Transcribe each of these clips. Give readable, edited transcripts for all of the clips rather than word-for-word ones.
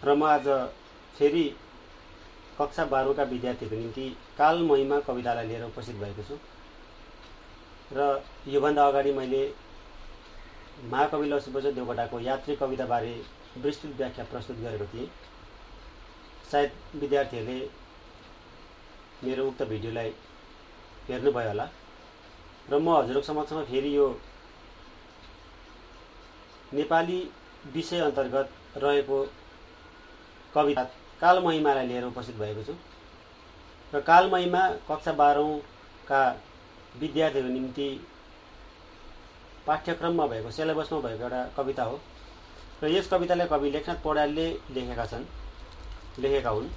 र म आज फेरि कक्षा 12 का विद्यार्थीको निम्ति काल महिमा कवितालाई लिएर उपस्थित भएको छु। र योभन्दा अगाडि मैले महाकवि लक्ष्मीप्रसाद देवकोटाको यात्री कविताबारे विस्तृत व्याख्या प्रस्तुत गरेको थिएँ। सायद विद्यार्थीहरूले मेरो उक्त भिडियोलाई हेर्नुभयो होला र म हजुरहरूको समक्षमा फेरि यो नेपाली विषय अन्तर्गत रहेको कविता काल महिमालाई लिएर उपस्थित भएको छु। र काल महिमा कक्षा 12 का विद्यार्थीहरूको निम्ति पाठ्यक्रममा भएको सिलेबसमा भएको एउटा कविता हो र यस कवितालाई कवि लेखनाथ पौड्यालले लेखेका हुन्।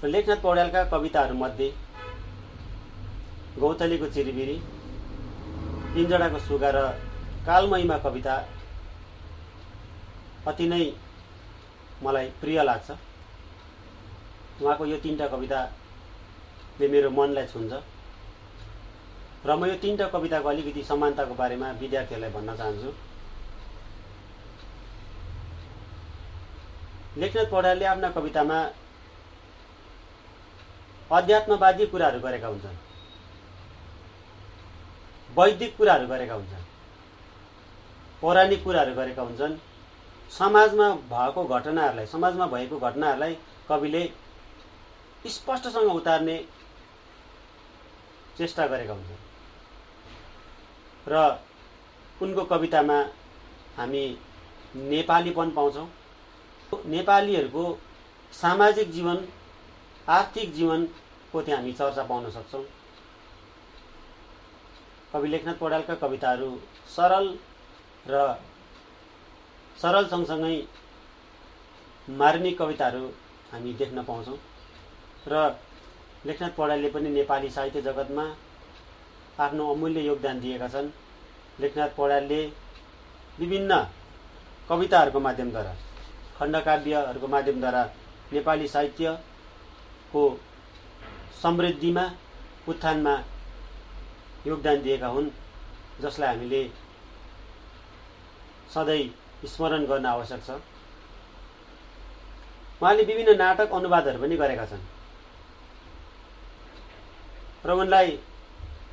र लेखनाथ पौड्यालका कविताहरूमध्ये गौँथलीको चिरिबिरी, पिञ्जडाको सुगा र काल महिमा कविता अति नै मलाई प्रिय लाग्छ। उहाँको यो तीनटा कविताले मेरो मनलाई छुन्छ र म यो तीनटा कविताको अलिकति समानताको बारेमा विद्यार्थीहरूलाई भन्न चाहन्छु। लेखनाथ पौड्यालले आफ्ना कवितामा अध्यात्मवादी कुराहरू गरेका हुन्छन्, वैदिक कुराहरू गरेका हुन्छन्, पौराणिक कुराहरू गरेका हुन्छन्। समाजमा भएको घटनाहरूलाई कविले स्पष्टसँग उतार्ने चेष्टा गरेका हुन्छन् र उनको कवितामा हामी नेपालीपन पाउँछौँ। नेपालीहरूको सामाजिक जीवन, आर्थिक जीवनको त्यहाँ हामी चर्चा पाउन सक्छौँ। कवि लेखनाथ पौड्यालका कविताहरू सरल सँगसँगै मार्मिक कविताहरू हामी देख्न पाउँछौँ। र लेखनाथ पौड्यालले पनि नेपाली साहित्य जगतमा आफ्नो अमूल्य योगदान दिएका छन्। लेखनाथ पौड्यालले विभिन्न कविताहरूको माध्यमद्वारा, खण्डकाव्यहरूको माध्यमद्वारा नेपाली साहित्यको समृद्धिमा, उत्थानमा योगदान दिएका हुन्, जसलाई हामीले सधैँ स्मरण गर्न आवश्यक छ। उहाँले विभिन्न नाटक अनुवादहरू पनि गरेका छन् र उनलाई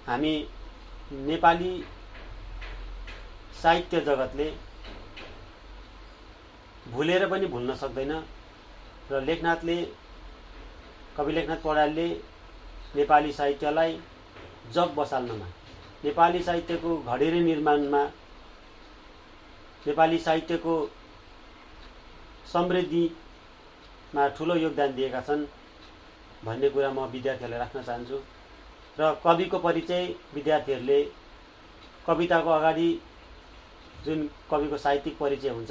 हामी नेपाली साहित्य जगतले भुलेर पनि भुल्न सक्दैन। र कवि लेखनाथ पौड्यालले नेपाली साहित्यलाई जग बसाल्नमा, नेपाली साहित्यको घडेरी निर्माणमा, नेपाली साहित्यको समृद्धिमा ठुलो योगदान दिएका छन् भन्ने कुरा म विद्यार्थीहरूलाई राख्न चाहन्छु। र कविको परिचय विद्यार्थीहरूले कविताको अगाडि जुन कविको साहित्यिक परिचय हुन्छ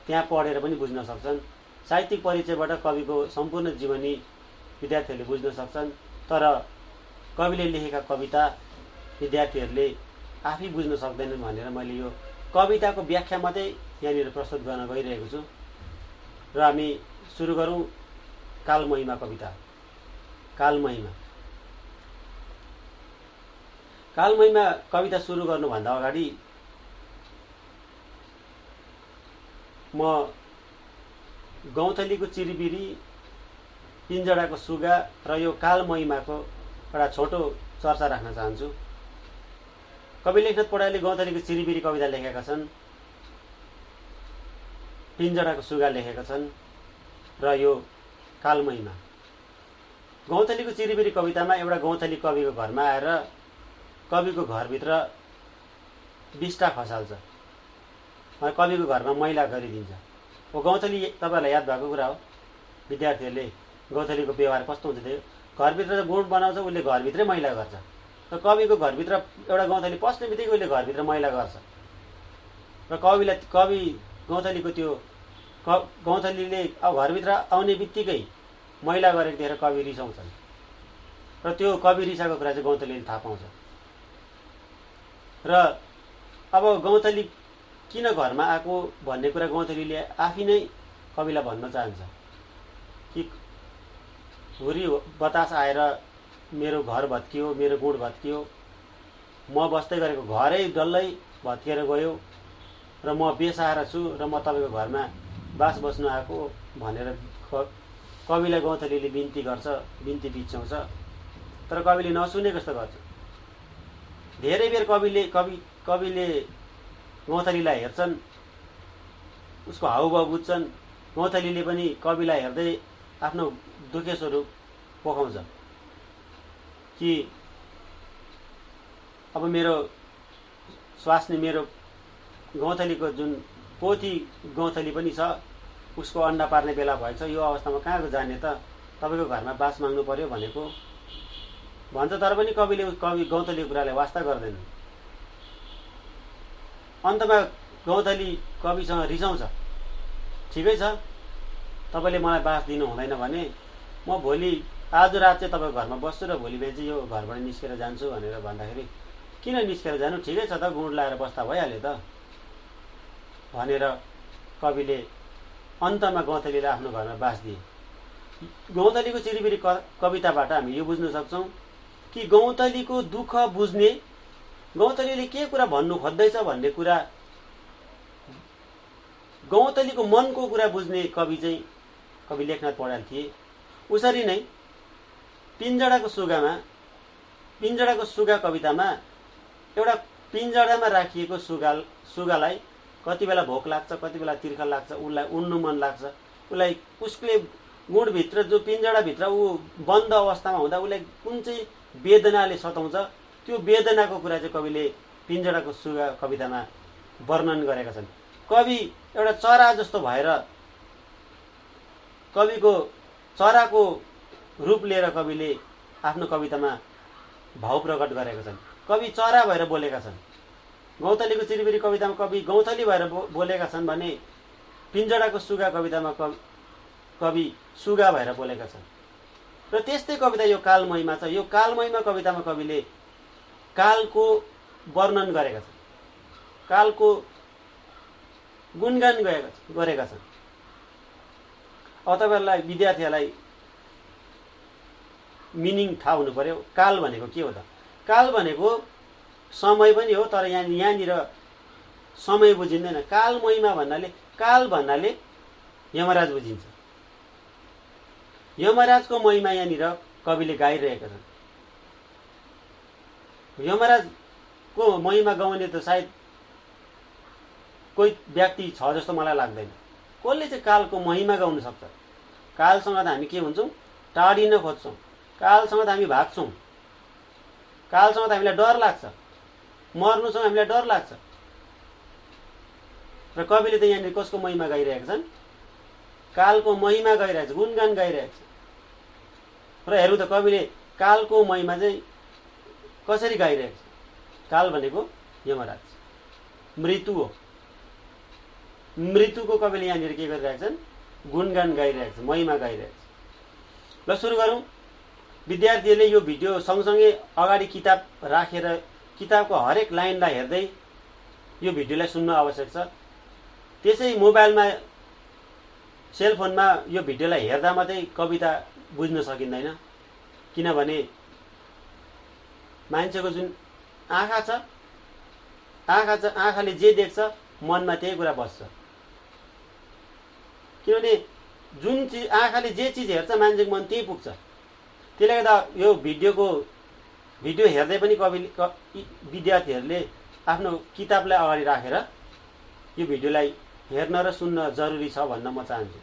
त्यहाँ पढेर पनि बुझ्न सक्छन्। साहित्यिक परिचयबाट कविको सम्पूर्ण जीवनी विद्यार्थीहरूले बुझ्न सक्छन्। तर कविले लेखेका कविता विद्यार्थीहरूले आफै बुझ्न सक्दैनन् भनेर मैले यो कविताको व्याख्या मात्रै यहाँनिर प्रस्तुत गर्न गइरहेको छु। र हामी सुरु गरौँ काल महिमा कविता। काल महिमा कविता सुरु गर्नुभन्दा अगाडि म गौँथलीको चिरिबिरी, पिञ्जडाको सुगा र यो काल महिमाको एउटा छोटो चर्चा राख्न चाहन्छु। कवि लेखनाथ पौड्यालले गौँथलीको चिरिबिरी कविता लेखेका छन्, पिञ्जडाको सुगा लेखेका छन् र यो काल महिमा। गौँथलीको चिरिबिरी कवितामा एउटा गौँथली कविको घरमा आएर कविको घरभित्र बिस्टा खसाल्छ, कविको घरमा मैला गरिदिन्छ। गौँथली तपाईँहरूलाई याद भएको कुरा हो। विद्यार्थीहरूले गौँथलीको व्यवहार कस्तो हुन्छ त्यो घरभित्र गुण बनाउँछ, उसले घरभित्रै मैला गर्छ। र कविको घरभित्र एउटा गौँथली पस्ने बित्तिकै उसले घरभित्र मैला गर्छ र गौँथलीको त्यो गौँथलीले अब घरभित्र आउने बित्तिकै मैला गरेको देखेर कवि रिसाउँछन् र त्यो कवि रिसाएको कुरा चाहिँ गौँथलीले थाहा पाउँछ। र अब गौँथली किन घरमा आएको भन्ने कुरा गौँथलीले आफै नै कविलाई भन्न चाहन्छ कि हुरी बतास आएर मेरो घर भत्कियो, मेरो गुण भत्कियो, म बस्दै गरेको घरै डल्लै भत्किएर गयो र म बेसहारा छु र म तपाईँको घरमा बास बस्नु आएको भनेर कविलाई गौँथलीले बिन्ती गर्छ, बिन्ती बिच्चाउँछ। तर कविले नसुने कस्तो गर्छ। धेरै बेर कविले गौँथलीलाई हेर्छन्, उसको हाउभाव बुझ्छन्। गौँथलीले पनि कविलाई हेर्दै आफ्नो दुःखे स्वरूप पोखाउँछ कि अब मेरो स्वास्नी, मेरो गौँथलीको जुन पोथी गौँथली पनि छ, उसको अन्डा पार्ने बेला भएछ, यो अवस्थामा कहाँ जाने त, तपाईँको घरमा बास माग्नु पर्यो भनेको भन्छ। तर पनि कवि गौँथलीको कुरालाई वास्ता गर्दैन। अन्तमा गौँथली कविसँग रिसाउँछ, ठिकै छ, तपाईँले मलाई बास दिनु हुँदैन भने म भोलि आज रात चाहिँ तपाईँको घरमा बस्छु र भोलि बिहान चाहिँ यो घरबाट निस्केर जान्छु भनेर भन्दाखेरि किन निस्केर जानु, ठिकै छ त, गुँड लाएर बस्दा भइहाल्यो त भनेर कविले अन्तमा गौँथलीलाई आफ्नो घरमा बास दिए। गौँथलीको चिरिबिरी कविताबाट हामी यो बुझ्न सक्छौँ कि गौँथलीको दुःख बुझ्ने, गौँथलीले के कुरा भन्नु खोज्दैछ भन्ने कुरा, गौँथलीको मनको कुरा बुझ्ने कवि चाहिँ कवि लेखनाथ पौड्याल थिए। उसरी नै पिञ्जडाको सुगा कवितामा एउटा पिञ्जडामा राखिएको सुगालाई कति बेला भोक लाग्छ, कति बेला तिर्खा लाग्छ, उसलाई उड्नु मन लाग्छ, उसलाई उसले गुँडभित्र जो पिञ्जडाभित्र ऊ बन्द अवस्थामा हुँदा उसलाई कुन चाहिँ वेदनाले सताउँछ, त्यो वेदनाको कुरा चाहिँ कविले पिञ्जडाको सुगा कवितामा वर्णन गरेका छन्। कवि एउटा चरा जस्तो भएर, कविको चराको रूप लिएर कविले आफ्नो कवितामा भाव प्रकट गरेका छन्। कवि चरा भएर बोलेका छन्। गौँथलीको चिरिबिरी कवितामा कवि गौँथली भएर बोलेका छन् भने पिञ्जडाको सुगा कवितामा कवि सुगा भएर बोलेका छन्। र त्यस्तै कविता यो कालमहिमा छ। यो कालमहिमा कवितामा कविले कालको वर्णन गरेका छन्, कालको गुणगान गरेका छन्। अब तपाईँहरूलाई, विद्यार्थीहरूलाई मिनिङ थाहा हुनु पर्यो। काल भनेको के हो त? काल भनेको समय पनि हो, तर यहाँनिर समय बुझिँदैन। काल महिमा काल भन्नाले यमराज बुझिन्छ। यमराजको महिमा यहाँनिर कविले गाइरहेका छन्। यमराजको महिमा गाउने त सायद कोही व्यक्ति छ जस्तो मलाई लाग्दैन। कसले चाहिँ कालको महिमा गाउन सक्छ? कालसँग त हामी के हुन्छौँ? टाढिन खोज्छौँ। कालसँग त हामी भाग्छौँ। कालसँग त हामीलाई डर लाग्छ। मर्नुसँग हामीलाई डर लाग्छ। र कविले त यहाँनिर कसको महिमा गाइरहेका छन्? कालको महिमा गाइरहेको छ, गुणगान गाइरहेको छ। र हेरौँ त कविले कालको महिमा चाहिँ कसरी गाइरहेको छ। काल भनेको यमराज, मृत्यु हो। मृत्युको कविले यहाँनिर के गरिरहेका छन्? गुणगान गाइरहेको छ, महिमा गाइरहेको छ। ल सुरु गरौँ। विद्यार्थीहरूले यो भिडियो सँगसँगै अगाडि किताब राखेर किताबको हरेक लाइनलाई हेर्दै यो भिडियोलाई सुन्नु आवश्यक छ। त्यसै मोबाइलमा, सेलफोनमा यो भिडियोलाई हेर्दा मात्रै कविता बुझ्न सकिँदैन। किनभने मान्छेको जुन आँखा छ, आँखाले जे देख्छ मनमा त्यही कुरा बस्छ। किनभने जुन चिज, आँखाले जे चिज हेर्छ मान्छेको मन त्यही पुग्छ। त्यसले गर्दा यो भिडियो हेर्दै पनि विद्यार्थीहरूले आफ्नो किताबलाई अगाडि राखेर यो भिडियोलाई हेर्न र सुन्न जरुरी छ भन्न म चाहन्छु।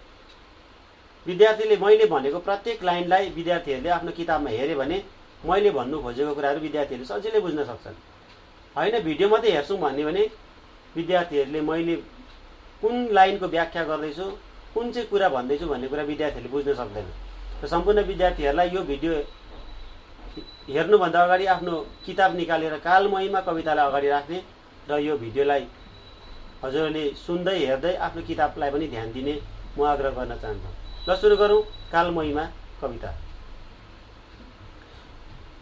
विद्यार्थीले मैले भनेको प्रत्येक लाइनलाई विद्यार्थीहरूले आफ्नो किताबमा हेऱ्यो भने मैले भन्नु खोजेको कुराहरू विद्यार्थीहरूले सजिलै बुझ्न सक्छन्। होइन भिडियो मात्रै हेर्छौँ भन्ने भने विद्यार्थीहरूले मैले कुन लाइनको व्याख्या गर्दैछु, कुन चाहिँ कुरा भन्दैछु भन्ने कुरा विद्यार्थीहरूले बुझ्न सक्दैन। र सम्पूर्ण विद्यार्थीहरूलाई यो भिडियो हेर्नुभन्दा अगाडि आफ्नो किताब निकालेर कालमहिमा कवितालाई अगाडि राख्ने र यो भिडियोलाई हजुरहरूले सुन्दै हेर्दै आफ्नो किताबलाई पनि ध्यान दिने म आग्रह गर्न चाहन्छु। ल सुरु गरौँ कालमहिमा कविता।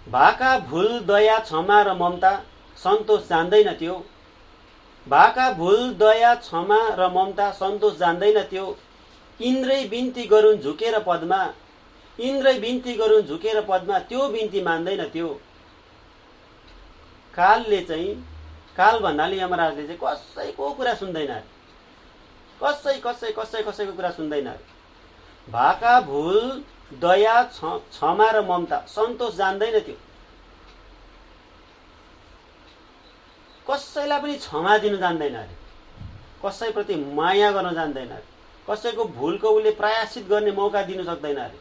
भाका भुल दया क्षमा र ममता सन्तोष जान्दैन त्यो। भाका भुल दया क्षमा र ममता सन्तोष जान्दैन त्यो। इन्द्रै बिन्ती गरून् झुकेर पदमा, इन्द्रै बिन्ती गरून् झुकेर पदमा, त्यो बिन्ती मान्दैन त्यो। कालले चाहिँ, काल भन्नाले यमराजले चाहिँ कसैको कुरा सुन्दैन। कसैको कुरा सुन्दैन अरे। भाका भुल दया क्षमा र ममता सन्तोष जान्दैन त्यो। कसैलाई पनि क्षमा दिनु जान्दैन अरे, कसैप्रति माया गर्न जान्दैन अरे, कसैको भुलको उसले प्रायश्चित गर्ने मौका दिनु सक्दैन अरे,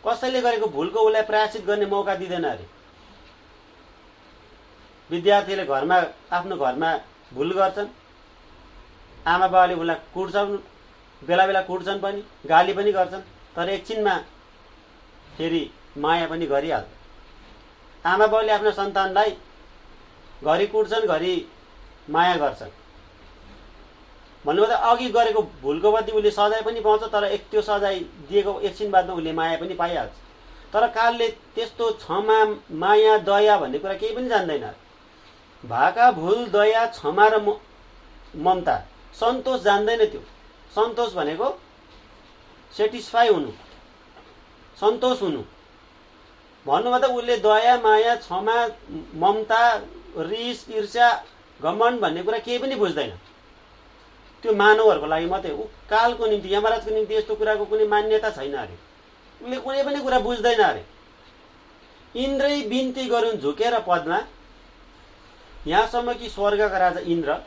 कसैले गरेको भुलको उसलाई प्रायश्चित गर्ने मौका दिँदैन अरे। विद्यार्थीले आफ्नो घरमा भुल गर्छन्, आमा बाबाले उसलाई कुट्छन्, बेला बेला कुट्छन् पनि, गाली पनि गर्छन्, तर एकछिनमा फेरि माया पनि गरिहाल्छ। आमा बाबाले आफ्नो सन्तानलाई घरि कुट्छन्, घरि माया गर्छन्। भन्नुभयो त अघि गरेको भुलको बदली उसले सजाय पनि पाउँछ, तर त्यो सजाय दिएको एकछिन बादमा उसले माया पनि पाइहाल्छ। तर कालले त्यस्तो क्षमा माया दया भन्ने कुरा केही पनि जान्दैन। भाका भुल दया क्षमा र ममता सन्तोष जान्दैन त्यो। सन्तोष भनेको सेटिस्फाई हुनु, सन्तोष हुनु। भन्नुभयो त उसले दया माया क्षमा ममता रिस ईर्ष्या घमण्ड भन्ने कुरा केही पनि बुझ्दैन। त्यो मानवहरूको लागि मात्रै। ऊ कालको निम्ति यमराजको निम्ति यस्तो कुराको कुनै मान्यता छैन अरे। उसले कुनै पनि कुरा बुझ्दैन अरे। इन्द्रै बिन्ती गरून् झुकेर पदमा, यहाँसम्म कि स्वर्गका राजा इन्द्र,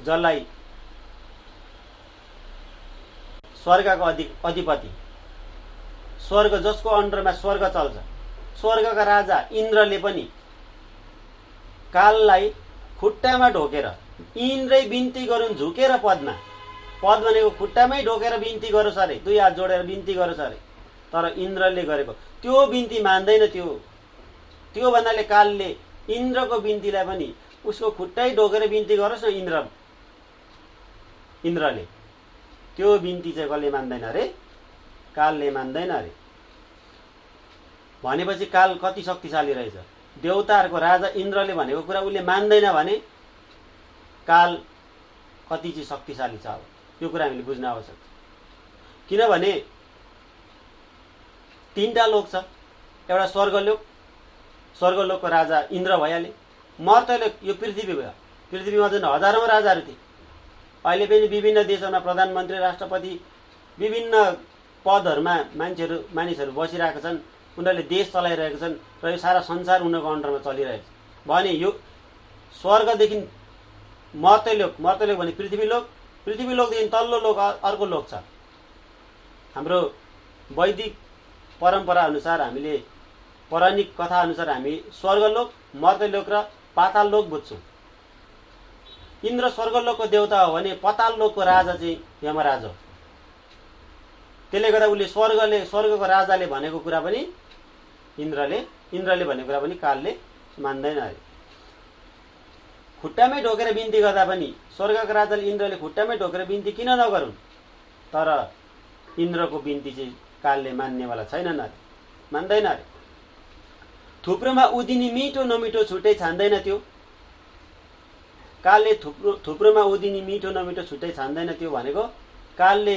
जसलाई स्वर्गको अधिपति, स्वर्ग जसको अन्डरमा स्वर्ग चल्छ, स्वर्गका राजा इन्द्रले पनि काललाई खुट्टामा ढोकेर इन्द्रै बिन्ती गरून् झुकेर पदमा, पद भनेको खुट्टामै ढोकेर बिन्ती गरोस् अरे, दुई हात जोडेर बिन्ती गरोस् अरे। तर इन्द्रले गरेको त्यो बिन्ती मान्दैन। त्यो भन्नाले कालले इन्द्रको बिन्तीलाई पनि उसको खुट्टै ढोकेर बिन्ती गरोस् न इन्द्रले, त्यो बिन्ती चाहिँ कसले मान्दैन अरे? कालले मान्दैन अरे। भनेपछि काल कति शक्तिशाली रहेछ। देवताहरूको राजा इन्द्रले भनेको कुरा उसले मान्दैन भने काल कति चाहिँ शक्तिशाली छ। अब यो कुरा हामीले बुझ्न आवश्यक छ। किनभने तीनटा लोक छ। एउटा स्वर्गलोक, स्वर्गलोकको राजा इन्द्र भइहाले। मर्त्यलोक यो पृथ्वी भयो। पृथ्वीमा जुन हजारौं राजाहरू थिए, अहिले पनि विभिन्न देशहरूमा प्रधानमन्त्री राष्ट्रपति विभिन्न पदहरूमा मानिसहरू बसिरहेका छन्। उनीहरूले देश चलाइरहेका छन् र यो सारा संसार उनीहरूको अन्डरमा चलिरहेको छ। भने यो स्वर्गदेखि मर्त्यलोक, मर्त्यलोक भने पृथ्वीलोकदेखि तल्लो लोक अर्को लोक छ। हाम्रो वैदिक परम्परा अनुसार, हामीले पौराणिक कथा अनुसार हामी स्वर्गलोक, मर्त्यलोक र पाताल लोक बुझ्छौँ। इन्द्र स्वर्गलोकको देवता हो भने पाताल लोकको राजा चाहिँ यमराज हो। त्यसले गर्दा उसले स्वर्गको राजाले भनेको कुरा पनि इन्द्रले भनेको कुरा पनि कालले मान्दैन अरे। खुट्टामै ढोकेर बिन्ती गर्दा पनि स्वर्गका राजाले इन्द्रले खुट्टामै ढोकेर बिन्ती किन नगरून्, तर इन्द्रको बिन्ती चाहिँ कालले मान्नेवाला छैनन् अरे, मान्दैन अरे। थुप्रोमा उदिनी मिठो नमिठो छुट्टै छान्दैन त्यो। कालले थुप्रोमा उदिनी मिठो नमिठो छुट्टै छान्दैन त्यो भनेको कालले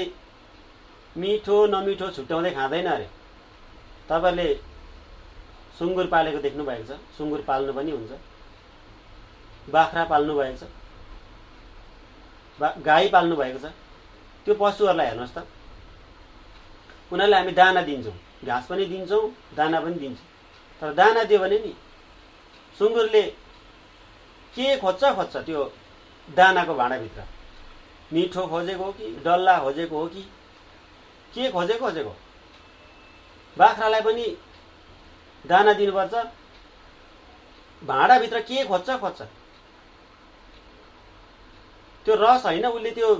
मिठो नमिठो छुट्याउँदै खाँदैन अरे। तपाईँले सुँगुर पालेको देख्नु भएको छ। सुँगुर पाल्नु पनि हुन्छ। बाख्रा पाल्नु भएको छ, गाई पाल्नु भएको छ। त्यो पशुहरूलाई हेर्नुहोस् त, उनीहरूलाई हामी दाना दिन्छौँ, घाँस पनि दिन्छौँ, दाना पनि दिन्छौँ। तर दाना दियो भने नि सुँगुरले के खोज्छ त्यो दानाको भाँडाभित्र? मिठो खोजेको हो कि डल्ला खोजेको हो कि के खोजेको? बाख्रालाई पनि दाना दिनुपर्छ, भाँडाभित्र के खोज्छ? त्यो रस होइन, उसले त्यो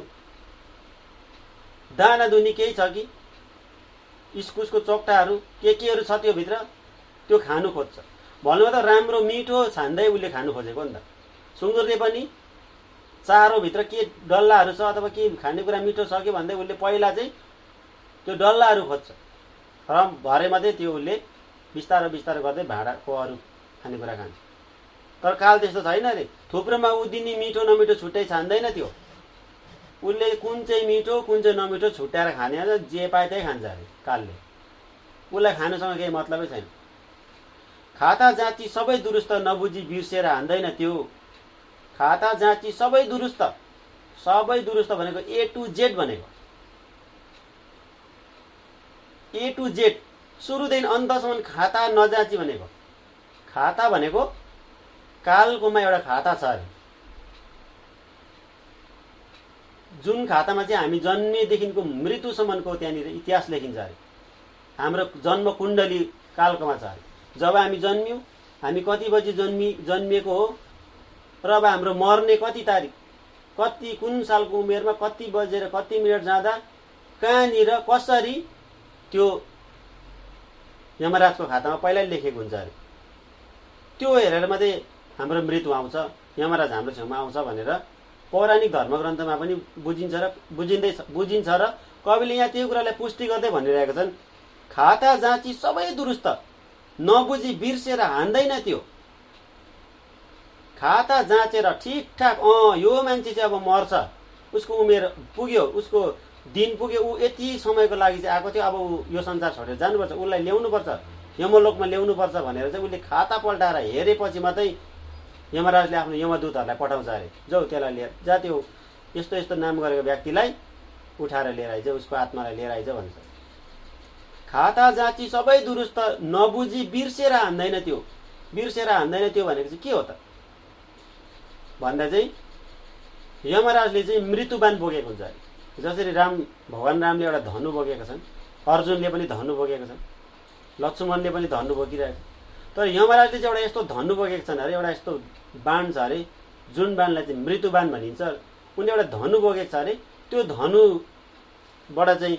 दाना दुनी केही छ कि इस्कुसको चोक्टाहरू केहरू छ त्यो भित्र, त्यो खानु खोज्छ। भन्नु त राम्रो मिठो छान्दै उसले खानु खोजेको नि त। सुँगुरले पनि चारोभित्र के डल्लाहरू छ अथवा के खानेकुरा मिठो छ कि भन्दै उसले पहिला चाहिँ त्यो डल्लाहरू खोज्छ र भरे मात्रै त्यो उसले बिस्तारो गर्दै भाँडाको अरू खानेकुरा खान्छ। तर काल त्यस्तो छैन अरे। थुप्रोमा उदिनी मिठो नमिठो छुट्टै छान्दैन त्यो। उसले कुन चाहिँ मिठो कुन चाहिँ नमिठो छुट्याएर खाने, जे पाए त्यही खान्छ अरे कालले। उसलाई खानुसँग केही मतलबै छैन। खाता जाँची सबै दुरुस्त नबुझी बिर्सेर हान्दैन त्यो। खाता जाँची सबै दुरुस्त सबै दुरुस्त भनेको ए टु जेड भनेको, ए टु जेड सुरुदेखि अन्तसम्म खाता नजाँची भनेको। खाता भनेको कालकोमा एउटा खाता छ अरे, जुन खातामा चाहिँ हामी जन्मेदेखिको मृत्युसम्मको त्यहाँनिर इतिहास लेखिन्छ अरे। हाम्रो जन्म कुण्डली कालकोमा छ अरे। जब हामी जन्म्यौँ, हामी कति बजी जन्मिएको हो र अब हाम्रो मर्ने कति तारिक, कति कुन सालको उमेरमा, कति बजेर कति मिनट जाँदा कहाँनिर कसरी, त्यो यमराजको खातामा पहिल्यै लेखेको हुन्छ अरे। त्यो हेरेर मात्रै हाम्रो मृत्यु आउँछ, यमराज हाम्रो छेउमा आउँछ भनेर पौराणिक धर्मग्रन्थमा पनि बुझिन्छ र कविले यहाँ त्यो कुरालाई पुष्टि गर्दै भनिरहेका छन्। खाता जाँची सबै दुरुस्त, नबुझी बिर्सेर हान्दैन त्यो। खाता जाँचेर ठिकठाक यो मान्छे चाहिँ अब मर्छ, उसको उमेर पुग्यो, उसको दिन पुग्यो, ऊ यति समयको लागि चाहिँ आएको थियो, अब ऊ यो संसार छोडेर जानुपर्छ, उसलाई ल्याउनुपर्छ, यमलोकमा ल्याउनुपर्छ भनेर चाहिँ उसले खाता पल्टाएर हेरेपछि मात्रै यमराजले आफ्नो यमदूतहरूलाई पठाउँछ अरे, जाऊ त्यसलाई लिएर जा, त्यो यस्तो यस्तो नाम गरेको व्यक्तिलाई उठाएर लिएर आइज, उसको आत्मालाई लिएर आइज भन्छ। खाता जाँची सबै दुरुस्त, नबुझी बिर्सेर हान्दैन त्यो। बिर्सेर हान्दैन त्यो भनेको चाहिँ के हो त भन्दा चाहिँ यमराजले चाहिँ मृत्युबान बोकेको हुन्छ अरे। जसरी भगवान रामले एउटा धनु बोकेका छन्, अर्जुनले पनि धनु बोकेका छन्, लक्ष्मणले पनि धनु बोकिरहेको, तर यमराजले चाहिँ एउटा यस्तो धनु बोकेको छन् अरे, एउटा यस्तो बाण छ अरे, जुन बाणलाई चाहिँ मृत्युबान भनिन्छ। उनले एउटा धनु बोकेको छ अरे, त्यो धनुबाट चाहिँ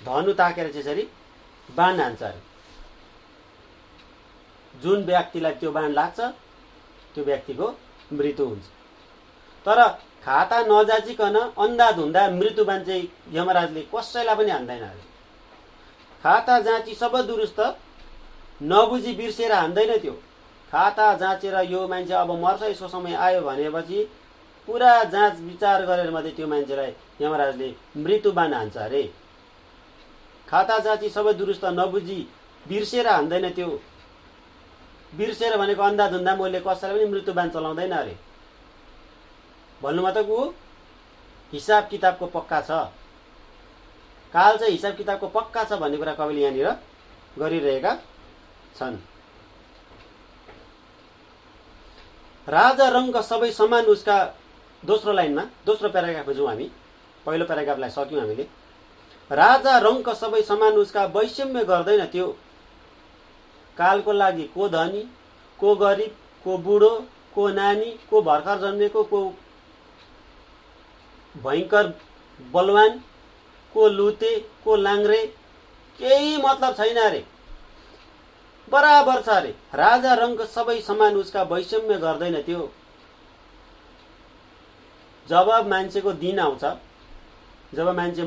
धनु ताकेर त्यसरी बाण हान्छ अरे। जुन व्यक्तिलाई त्यो बाण लाग्छ त्यो व्यक्तिको मृत्यु हुन्छ। तर खाता नजाचिकन अन्धाधुन्दा मृत्युबान चाहिँ यमराजले कसैलाई पनि हान्दैन अरे। खाता जाँची सब दुरुस्त, नबुझी बिर्सेर हान्दैन त्यो। खाता जाँचेर यो मान्छे अब मर्छ, यसको समय आयो भनेपछि पुरा जाँच विचार गरेर मात्रै त्यो मान्छेलाई यमराजले मृत्युबान हान्छ अरे। खाता जाँची सबै दुरुस्त, नबुझी बिर्सेर हान्दैन त्यो। बिर्सेर भनेको अन्धाधुन्दा मैले कसैलाई पनि मृत्युबान चलाउँदैन अरे। भन्नु मतलब ऊ हिसाब किताबको पक्का छ, काल चाहिँ हिसाब किताबको पक्का छ भन्ने कुरा कविले यहाँनिर गरिरहेका छन्। राजा रङ्ग सबै समान उसका, दोस्रो लाइनमा, दोस्रो प्याराग्राफमा जाउँ हामी, पहिलो प्याराग्राफलाई सक्यौँ हामीले। राजा रङ्ग सबै समान उसका, वैषम्य गर्दैन त्यो। कालको लागि को धनी, को गरिब, को बुढो, को नानी, को भर्खर जन्मेको, को भयङ्कर बलवान, को लुते, को लाङ्रे, केही मतलब छैन अरे, बराबर छ अरे। राजा रङ्ग सबै समान उसका, वैषम्य गर्दैन त्यो। जब मान्छेको दिन आउँछ, जब मान्छे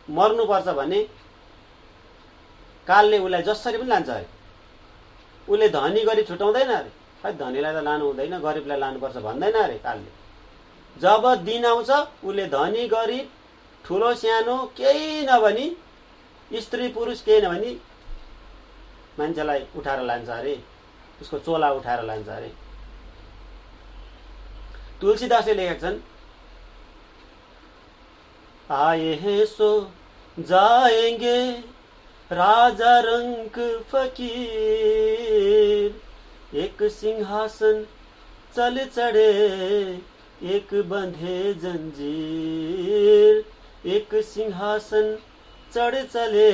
मर्नुपर्छ भने कालले उसलाई जसरी पनि लान्छ अरे। उसले धनी गरिब छुटाउँदैन अरे, खै धनीलाई त लानु हुँदैन, गरिबलाई लानुपर्छ भन्दैन अरे कालले। जब दिन आउँछ उसले धनी गरिब, ठुलो सानो केही नभनी, स्त्री पुरुष केही नभनी मान्छेलाई उठाएर लान्छ अरे, उसको चोला उठाएर लान्छ अरे। तुलसीदासले लेखेका छन्, आए हैं सो जाएंगे राजा रंक फकीर, एक सिंहासन चल चढ़े एक बंधे जंजीर, एक सिंहासन चढ़ चले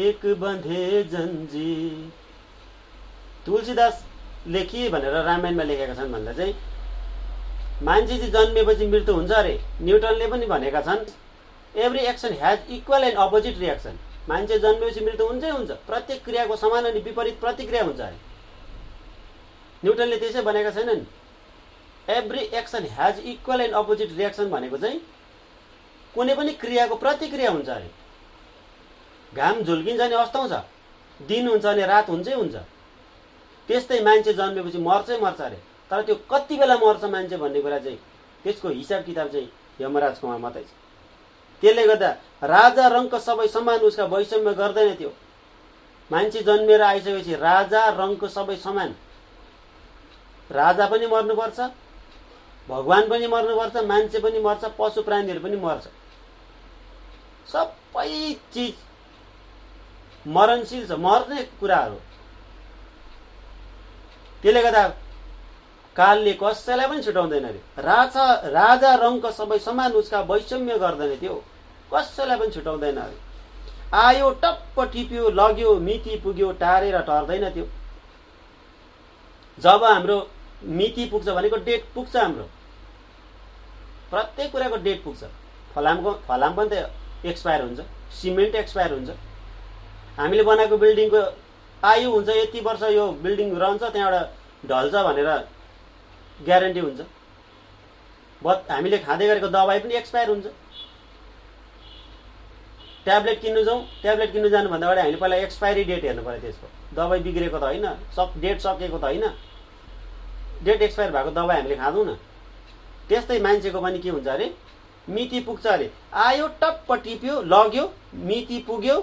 एक बंधे जंजीर। तुलसीदासले के भनेर रामायणमा लेखेका छन् भन्दा चाहिँ मान्छे चाहिँ जन्मेपछि मृत्यु हुन्छ अरे। न्युटनले पनि भनेका छन्, every action has equal and opposite reaction. मान्छे जन्मेपछि मृत्यु हुन्छै हुन्छ, प्रत्येक क्रियाको समान अनि विपरीत प्रतिक्रिया हुन्छ अरे। न्युटनले त्यसै भनेका छैनन्, every action has equal and opposite reaction भनेको चाहिँ कुनै पनि क्रियाको प्रतिक्रिया हुन्छ अरे। घाम झुल्किन्छ अनि अस्ताउँछ, दिन हुन्छ अनि रात हुन्छै हुन्छ, त्यस्तै मान्छे जन्मेपछि मर्छै मर्छ अरे। तर त्यो कति बेला मर्छ मान्छे भन्ने कुरा चाहिँ त्यसको हिसाब किताब चाहिँ यमराजकोमा मात्रै छ। त्यसले गर्दा राजा रङ्क सबै समान उसका, वैषम्य गर्दैन त्यो। मान्छे जन्मेर आइसकेपछि राजा रङ्क सबै समान, राजा पनि मर्नुपर्छ, भगवान पनि मर्नुपर्छ, मान्छे पनि मर्छ, पशु प्राणीहरू पनि मर्छ। सबै चिज मरणशील छ, मर्ने कुराहरू। त्यसले गर्दा कालले कसैलाई पनि छुटाउँदैन अरे। राजा रङ्क सबै समान उसका वैषम्य गर्दैन थियो, कसैलाई पनि छुटाउँदैन अरे। आयो टप्प टिप्यो, लग्यो, मिति पुग्यो, टारेर टर्दैन थियो। जब हाम्रो मिति पुग्छ भनेको डेट पुग्छ, हाम्रो प्रत्येक कुराको डेट पुग्छ। फलाम पनि त एक्सपायर हुन्छ, सिमेन्ट एक्सपायर हुन्छ। हामीले बनाएको बिल्डिङको आयु हुन्छ यति वर्ष, यो बिल्डिङ रहन्छ, त्यहाँबाट ढल्छ भनेर ग्यारेन्टी हुन्छ। हामीले खाँदै गरेको दबाई पनि एक्सपायर हुन्छ। ट्याब्लेट किन्नु जाउँ, ट्याब्लेट किन्नु जानुभन्दा अगाडि हामीले पहिला एक्सपायरी डेट हेर्नु पर्यो त्यसको। दबाई बिग्रेको त होइन, डेट सकिएको त होइन, डेट एक्सपायर भएको दबाई हामीले खाँदैनौँ न। त्यस्तै मान्छेको पनि के हुन्छ अरे, मिति पुग्छ अरे। आयो टप्प टिप्यो, लग्यो, मिति पुग्यो,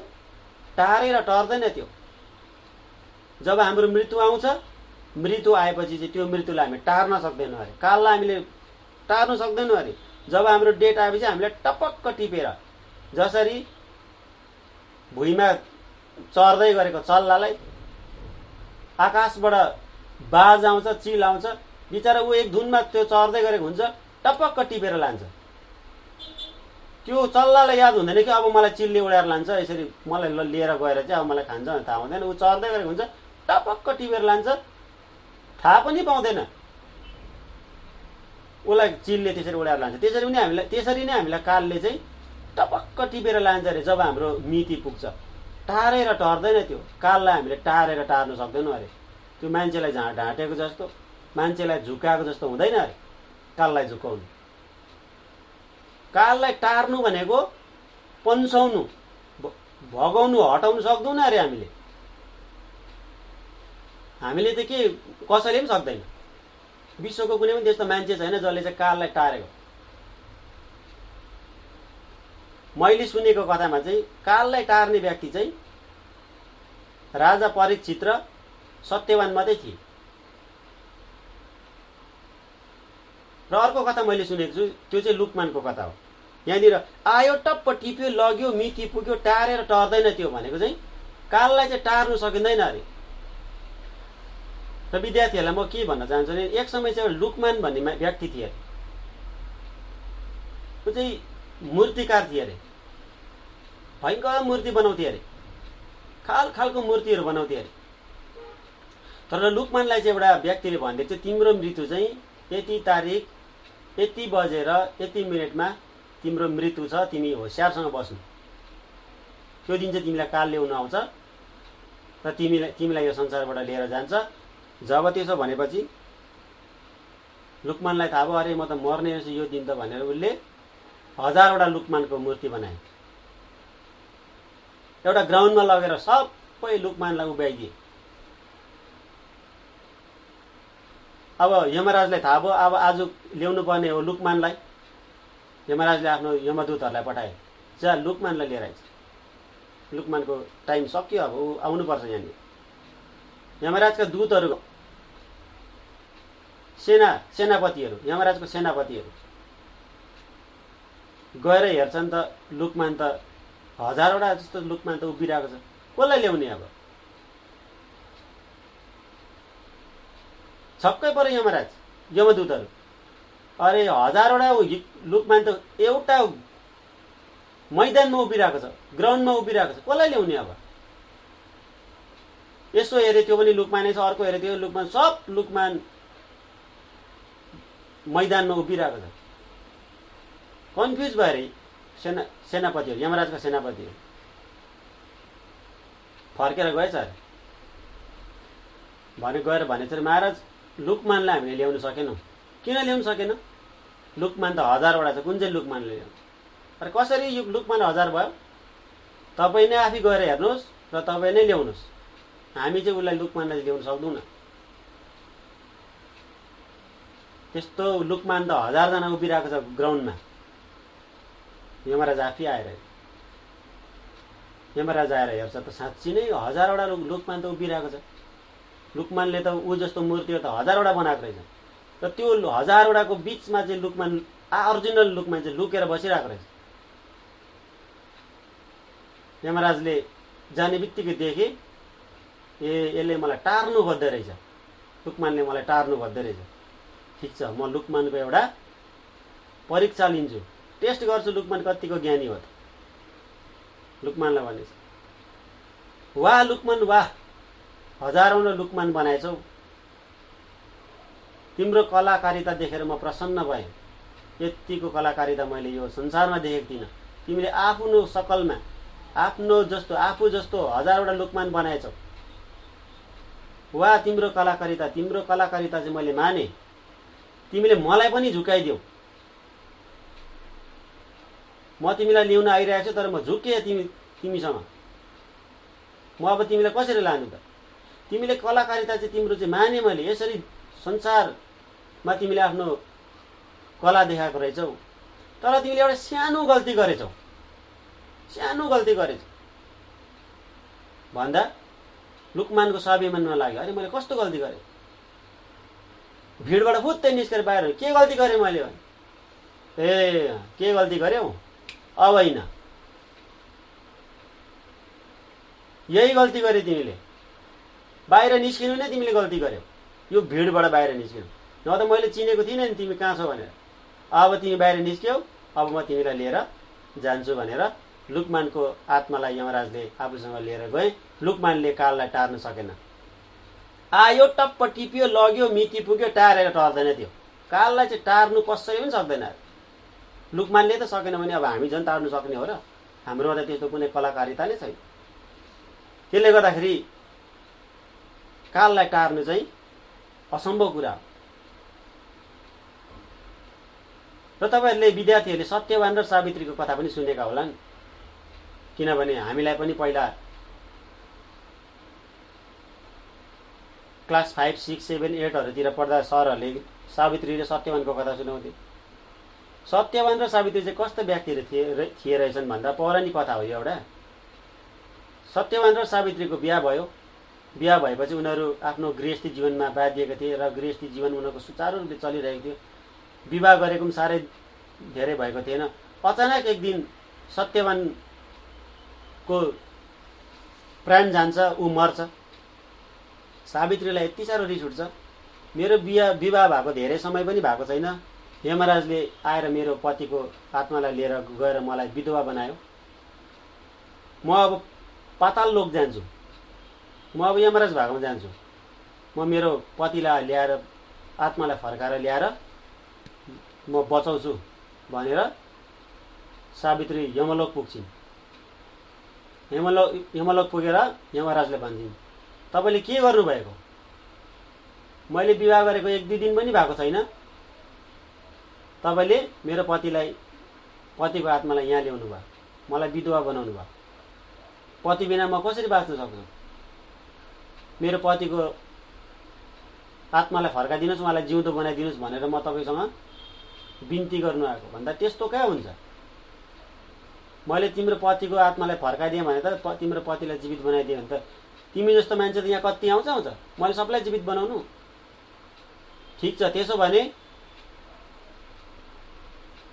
टारेर टर्दैन त्यो। जब हाम्रो मृत्यु आउँछ, मृत्यु आएपछि चाहिँ त्यो मृत्युलाई हामी टार्न सक्दैनौँ अरे, काललाई हामीले टार्न सक्दैनौँ अरे। जब हाम्रो डेट आएपछि हामीले टपक्क टिपेर, जसरी भुइँमा चर्दै गरेको चल्लालाई आकाशबाट बाज आउँछ, चिल आउँछ, बिचरा ऊ एक धुनमा त्यो चर्दै गरेको हुन्छ, टपक्क टिपेर लान्छ। त्यो चल्लालाई याद हुँदैन कि अब मलाई चिलले उडाएर लान्छ, यसरी मलाई लिएर गएर चाहिँ अब मलाई खान्छ भने थाहा हुँदैन। ऊ चर्दै गरेको हुन्छ, टपक्क टिपेर लान्छ, थाहा पनि पाउँदैन उसलाई चिलले त्यसरी उडाएर लान्छ। त्यसरी नै हामीलाई कालले चाहिँ टपक्क टिपेर लान्छ अरे। जब हाम्रो मिति पुग्छ, टारेर टर्दैन त्यो। काललाई हामीले टारेर टार्नु सक्दैनौँ अरे। त्यो मान्छेलाई ढाँटेको जस्तो, मान्छेलाई झुकाएको जस्तो हुँदैन अरे काललाई झुकाउनु। काललाई टार्नु भनेको पन्साउनु, भगाउनु, हटाउनु सक्दैनौँ अरे हामीले त के कसैले पनि सक्दैन। विश्वको कुनै पनि त्यस्तो मान्छे छैन जसले चाहिँ काललाई टारेको। मैले सुनेको कथामा चाहिँ काललाई टार्ने व्यक्ति चाहिँ राजा परीक्षित र सत्यवान मात्रै थिए। र अर्को कथा मैले सुनेको छु, त्यो चाहिँ लुकमानको कथा हो। यहाँनिर आयो टप्प टिप्यो, लग्यो, मिति पुग्यो, टारेर टर्दैन त्यो भनेको चाहिँ काललाई चाहिँ टार्नु सकिँदैन अरे। र विद्यार्थीहरूलाई म के भन्न चाहन्छु भने, एक समय चाहिँ लुकमान भन्ने व्यक्ति थिए। ऊ चाहिँ मूर्तिकार थिए अरे, भयङ्कर मूर्ति बनाउँथे अरे, खालको मूर्तिहरू बनाउँथे अरे। तर लुकमानलाई चाहिँ एउटा व्यक्तिले भनिदिएको थियो, तिम्रो मृत्यु चाहिँ यति तारिक, यति बजेर, यति मिनटमा तिम्रो मृत्यु छ, तिमी होसियारसँग बस्नु। त्यो दिन चाहिँ तिमीलाई काल ल्याउन आउँछ र तिमीलाई यो संसारबाट लिएर जान्छ। जब त्यसो भनेपछि लुकमानलाई थाहा भयो, अरे म त मर्ने रहेछु यो दिन त भनेर उसले 1000वटा लुकमानको मूर्ति बनाए। एउटा ग्राउन्डमा लगेर सबै लुकमानलाई उभ्याइदिए। अब यमराजलाई थाहा भयो, अब आज ल्याउनु पर्ने हो लुकमानलाई। यमराजले आफ्नो यमदूतहरूलाई पठाए, जा लुकमानलाई लिएर आइज। लुकमानको टाइम सक्यो, अब ऊ आउनुपर्छ यहाँनिर। यमराजका दूतहरू, सेनापतिहरू, यमराजको सेनापतिहरू गएर हेर्छन् त लुकमान त 1000वटा जस्तो लुकमान त उभिरहेको छ, कसलाई ल्याउने। अब छक्कै पऱ्यो यमराज, यमदूतहरू। अरे 1000वटा लुकमान त एउटा मैदानमा उभिरहेको छ, ग्राउन्डमा उभिरहेको छ, कसलाई ल्याउने। अब यसो हेरे त्यो पनि लुकमानै छ, अर्को हेरे त्यो लुकमान, सब लुकमान मैदानमा उभिरहेको छ। कन्फ्युज भएर सेनापतिहरू, यमराजका सेनापतिहरू फर्केर गएछ अरे। गएर भनेछ महाराज, लुकमानलाई हामीले ल्याउन सकेनौँ। किन ल्याउन सकेन? लुकमान त 1000वटा छ, कुन चाहिँ लुकमानले ल्याउनु? अरे कसरी यो लुकमान 1000 भयो? तपाईँ नै आफै गएर हेर्नुहोस् र तपाईँ नै ल्याउनुहोस्, हामी चाहिँ उसलाई लुकमानलाई ल्याउन सक्दैनौँ। त्यस्तो लुकमान त 1000 जना उभिरहेको छ ग्राउन्डमा। यमराज आफै आएर हेर्छ त साँच्ची नै 1000वटा लुकमान त उभिरहेको छ। लुकमानले त ऊ जस्तो मूर्ति त 1000वटा बनाएको रहेछ। र त्यो हजारवटाको बिचमा चाहिँ लुकमान ओरिजिनल लुकमान चाहिँ लुकेर बसिरहेको रहेछ। यमराजले जाने बित्तिकै देखे यसले मलाई टार्नु खोज्दो रहेछ, लुकमानले मलाई टार्नु खोज्दो रहेछ। ठिक छ, म लुकमानको एउटा परीक्षा लिन्छु, टेस्ट गर्छु लुकमान कतिको ज्ञानी हो त। लुकमानलाई भनेछ, वाह लुकमान वाह, हजारौं लुकमान बनाएछौ, तिम्रो कलाकारिता देखेर म प्रसन्न भएँ। यतिको कलाकारिता मैले यो संसारमा देखेको थिइनँ। तिमीले आफ्नो सकलमा आफू जस्तो हजारवटा लुकमान बनाएछौ। वाह तिम्रो कलाकारिता चाहिँ मैले माने। तिमीले मलाई पनि झुकाइदेऊ। म तिमीलाई ल्याउन आइरहेको छु, तर म झुके तिमीसँग। म अब तिमीलाई कसरी लानु त? तिमीले कलाकारिता चाहिँ तिम्रो चाहिँ माने मैले। यसरी संसारमा तिमीले आफ्नो कला देखाएको रहेछौ, तर तिमीले एउटा सानो गल्ती गरेछौ भन्दा लुकमानको स्वाभिमानमा लाग्यो। अरे मैले कस्तो गल्ती गरेँ? भिडबाट फुत्तै निस्केर बाहिर, के गल्ती गरेँ मैले? ए के गल्ती गर्यौ? अब होइन, यही गल्ती गरे तिमीले। बाहिर निस्किनु नै तिमीले गल्ती गर्यौ, यो भिडबाट बाहिर निस्किनु। न त मैले चिनेको थिइनँ नि तिमी कहाँ छौ भनेर। अब तिमी बाहिर निस्क्यौ, अब म तिमीलाई लिएर जान्छु भनेर लुकमानको आत्मालाई यमराजले आफूसँग लिएर गए। लुकमानले काललाई टार्न सकेन। आयो, टप्प टिप्यो, लग्यो, मिति पुग्यो, टारेर टर्दैन त्यो। काललाई चाहिँ टार्नु कसैले पनि सक्दैन। लुकमानले त सकेन भने अब हामी झन् टार्नु सक्ने हो र? हाम्रोमा त त्यस्तो कुनै कलाकारिता नै छैन। त्यसले गर्दाखेरि काललाई टार्नु चाहिँ असम्भव कुरा हो। र तपाईहरुले विद्यार्थीहरूले सत्यवान र सावित्रीको कथा पनि सुनेका होलान्, किनभने हामीलाई पनि पहिला क्लास 5, 6, 7, 8 हरूतिर पढ्दा सरहरूले सावित्री र सत्यवानको कथा सुनाउँथे। सत्यवान र सावित्री चाहिँ कस्तो व्यक्तिहरू थिए रहेछन् भन्दा पौराणिक कथा हो एउटा। सत्यवान र सावित्रीको बिहा भयो। बिहा भएपछि उनीहरू आफ्नो गृहस्थी जीवनमा बाँधिएका थिए र गृहस्थी जीवन उनीहरूको सुचारू रूपले चलिरहेको थियो। विवाह गरेको पनि साह्रै धेरै भएको थिएन। अचानक एक दिन सत्यवानको प्राण जान्छ, ऊ मर्छ। सावित्रीलाई यति साह्रो रिस उठ्छ, मेरो विवाह भएको धेरै समय पनि भएको छैन, यमराजले आएर मेरो पतिको आत्मालाई लिएर गएर मलाई विधवा बनायो। म अब पाताल लोक जान्छु, म अब यमराज भागमा जान्छु। म मेरो पतिलाई ल्याएर आत्मालाई फर्काएर ल्याएर म बचाउँछु भनेर सावित्री यमलोक पुग्छिन्। यमलोक पुगेर यमराजले भन्छन्, तपाईले के गर्नुभएको? मैले विवाह गरेको 1-2 दिन पनि भएको छैन, तपाईले मेरो पतिको आत्मालाई यहाँ ल्याउनु भयो, मलाई विधवा बनाउनु भयो। पति बिना म कसरी बाँच्न सक्छु? मेरो पतिको आत्मालाई फर्काइदिनुस्, मलाई जिउँदो बनाइदिनुस् भनेर म तपाईसँग बिन्ती गर्नु आएको। भन्दा त्यस्तो कहाँ हुन्छ? मैले तिम्रो पतिको आत्मालाई फर्काइदिएँ भने त तिम्रो पतिलाई जीवित बनाइदिएँ भने त तिमी जस्तो मान्छे त यहाँ कति आउँछ? मैले सबलाई जीवित बनाउनु? ठिक छ, त्यसो भने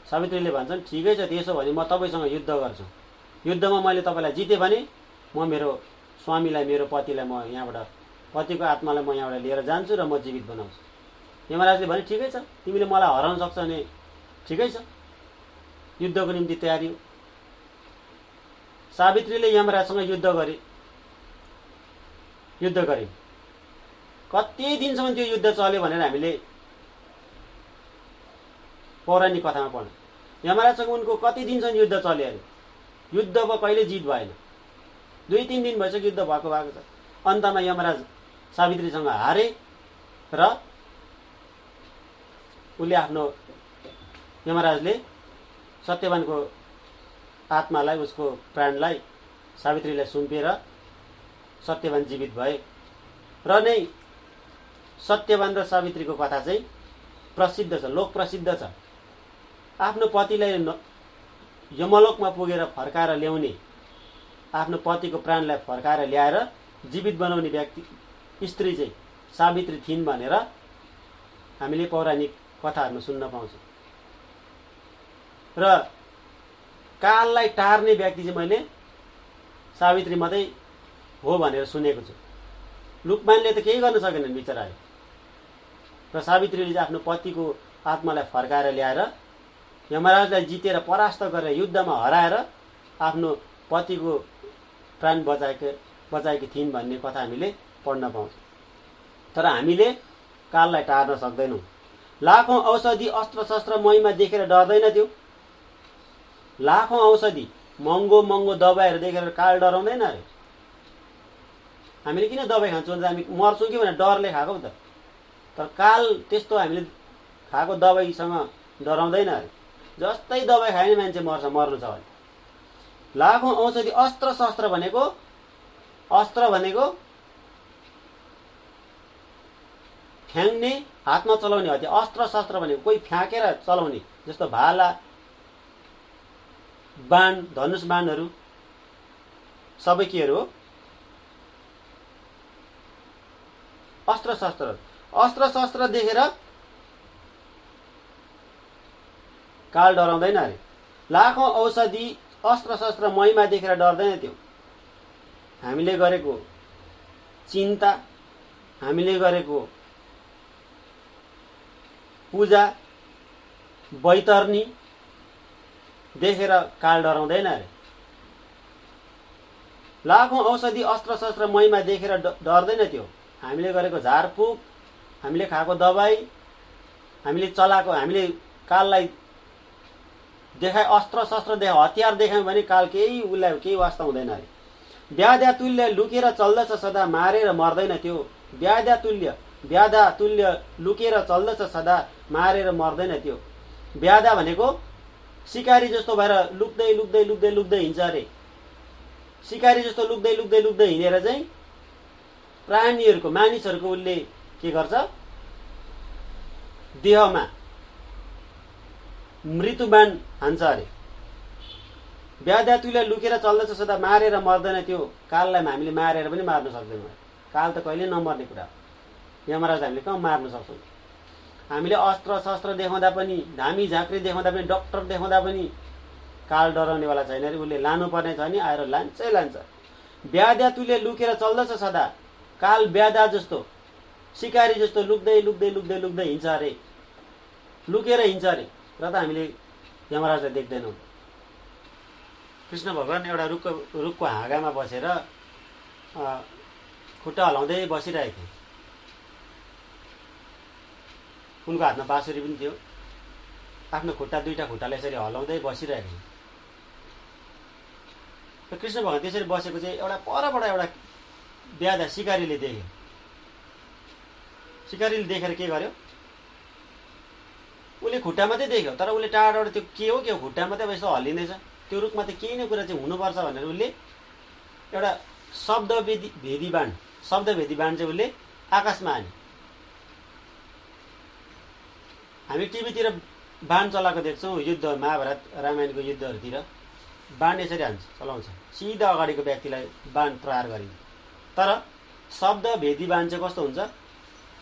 सावित्रीले भन्छन्, ठिकै छ, त्यसो भने म तपाईसँग युद्ध गर्छु। युद्धमा मैले तपाईलाई जिते भने म मेरो स्वामीलाई, मेरो पतिलाई म यहाँबाट, पतिको आत्मालाई म यहाँबाट लिएर जान्छु र म जीवित बनाउँछु। यमराजले भने, ठिकै छ, तिमीले मलाई हराउन सक्छौ भने ठिकै छ, युद्धको निम्ति तयारी हो। सावित्रीले यमराजसँग युद्ध गरिन्। कति दिनसम्म त्यो युद्ध चल्यो भनेर हामीले पौराणिक कथामा पढ्यौं। यमराजसँग उनको कति दिनसम्म युद्ध चल्यो अरे। युद्धमा कहिले जित भएन। 2-3 दिन भइसक्यो युद्ध भएको छ। अन्तमा यमराज सावित्रीसँग हारे र यमराजले सत्यवानको आत्मालाई, उसको प्राणलाई सावित्रीलाई सुम्पिएर सत्यवान जीवित भए। र नै सत्यवान र सावित्रीको कथा चाहिँ प्रसिद्ध छ, लोक प्रसिद्ध छ। आफ्नो पतिलाई यमलोकमा पुगेर फर्काएर ल्याउने, आफ्नो पतिको प्राणलाई फर्काएर ल्याएर जीवित बनाउने व्यक्ति स्त्री चाहिँ सावित्री थिइन् भनेर हामीले पौराणिक कथाहरूमा सुन्न पाउँछौँ। र काललाई टार्ने व्यक्ति चाहिँ मैले सावित्री मात्रै हो भनेर सुनेको छु। लुकमानले त केही गर्न सकेनन् बिचराले। र सावित्रीले चाहिँ आफ्नो पतिको आत्मालाई फर्काएर ल्याएर यमराजलाई जितेर परास्त गरेर युद्धमा हराएर आफ्नो पतिको प्राण बचाएकी थिइन् भन्ने कथा हामीले पढ्न पाउँछौँ। तर हामीले काललाई टार्न सक्दैनौँ। लाखौँ औषधि अस्त्र शस्त्र महिमा देखेर डर्दैन त्यो। लाखौँ औषधि महँगो महँगो दबाईहरू देखेर काल डराउँदैन अरे। हामीले किन दबाई खान्छौँ भने हामी मर्छौँ कि भनेर डरले खाएको त। तर काल त्यस्तो हामीले खाएको दबाईसँग डराउँदैन अरे। जस्तै दबाई खायो भने मान्छे मर्छ, मर्नु छ भने। लाखौँ औषधि अस्त्र शस्त्र भनेको, अस्त्र भनेको फ्याङ्ने हातमा चलाउने हो। त्यो अस्त्र शस्त्र भनेको कोही फ्याँकेर चलाउने, जस्तो भाला, बाण, धनुष बाणहरू सबै केहरू हो अस्त्र शस्त्र। अस्त्र शस्त्र देखेर काल डराउँदैन अरे। लाखौँ औषधि अस्त्र शस्त्र महिमा देखेर डर्दैन त्यो। हामीले गरेको चिन्ता, हामीले गरेको पूजा बैतरणी देखेर काल डराउँदैन अरे। लाखौँ औषधि अस्त्र शस्त्र महिमा देखेर डर्दैन त्यो। हामीले गरेको झारफुक, हामीले खाएको दबाई, हामीले चलाएको, हामीले काललाई देखाए अस्त्र शस्त्र देखाए, हतियार देखायौँ भने काल केही उसलाई केही वास्ता हुँदैन अरे। व्याधा तुल्य लुकेर चल्दछ सदा, मारेर मर्दैन त्यो। व्याधा तुल्य लुकेर चल्दछ सदा, मारेर मर्दैन त्यो। व्याधा भनेको सिकारी जस्तो भएर लुक्दै लुक्दै लुक्दै लुक्दै हिँड्छ अरे। सिकारी जस्तो लुक्दै लुक्दै लुक्दै हिँडेर चाहिँ प्राणीहरूको, मानिसहरूको उसले के गर्छ, देहमा मृत्युबाण हान्छ अरे। व्याधा तुल्य लुकेर चल्दछ सदा, मारेर मर्दैन त्यो। काललाई हामीले मारेर पनि मार्न सक्दैनौँ। काल त कहिले नमर्ने कुरा हो। यमराज हामीले कहाँ मार्न सक्छौँ। हामीले अस्त्र शस्त्र देखाउँदा पनि, धामी झाँक्री देखाउँदा पनि, डक्टर देखाउँदा पनि काल डराउनेवाला छैन अरे। उसले लानुपर्ने छ नि आएर लान्छै लान्छ। व्याधा तुल्य लुकेर चल्दछ सदा, काल व्याधा जस्तो, सिकारी जस्तो लुक्दै लुक्दै लुक्दै लुक्दै हिँड्छ अरे, लुकेर हिँड्छ अरे। र त हामीले यमराजलाई देख्दैनौँ। कृष्ण भगवान एउटा रुखको हाँगामा बसेर खुट्टा हलाउँदै बसिरहेको थियो। उनको हातमा बाँसुरी पनि थियो। आफ्नो खुट्टा, दुईटा खुट्टाले यसरी हलाउँदै बसिरहेको थियो। र कृष्ण भगवान त्यसरी बसेको चाहिँ एउटा परबाट एउटा व्याधा सिकारीले देख्यो। सिकारीले देखेर के गर्यो, उसले खुट्टा मात्रै देख्यो। तर उसले टाढाबाट त्यो के हो खुट्टा मात्रै यसो हल्लिँदैछ, त्यो रुखमा त केही न कुरा चाहिँ हुनुपर्छ भनेर उसले एउटा शब्दभेदी बाण चाहिँ उसले आकाशमा हान्यो। हामी टिभीतिर बाण चलाएको देख्छौँ, युद्ध महाभारत रामायणको युद्धहरूतिर बाण यसरी हान्छ, चलाउँछ, सिधा अगाडिको व्यक्तिलाई बाण प्रहार गरिन्छ। तर शब्दभेदी बाण चाहिँ कस्तो हुन्छ,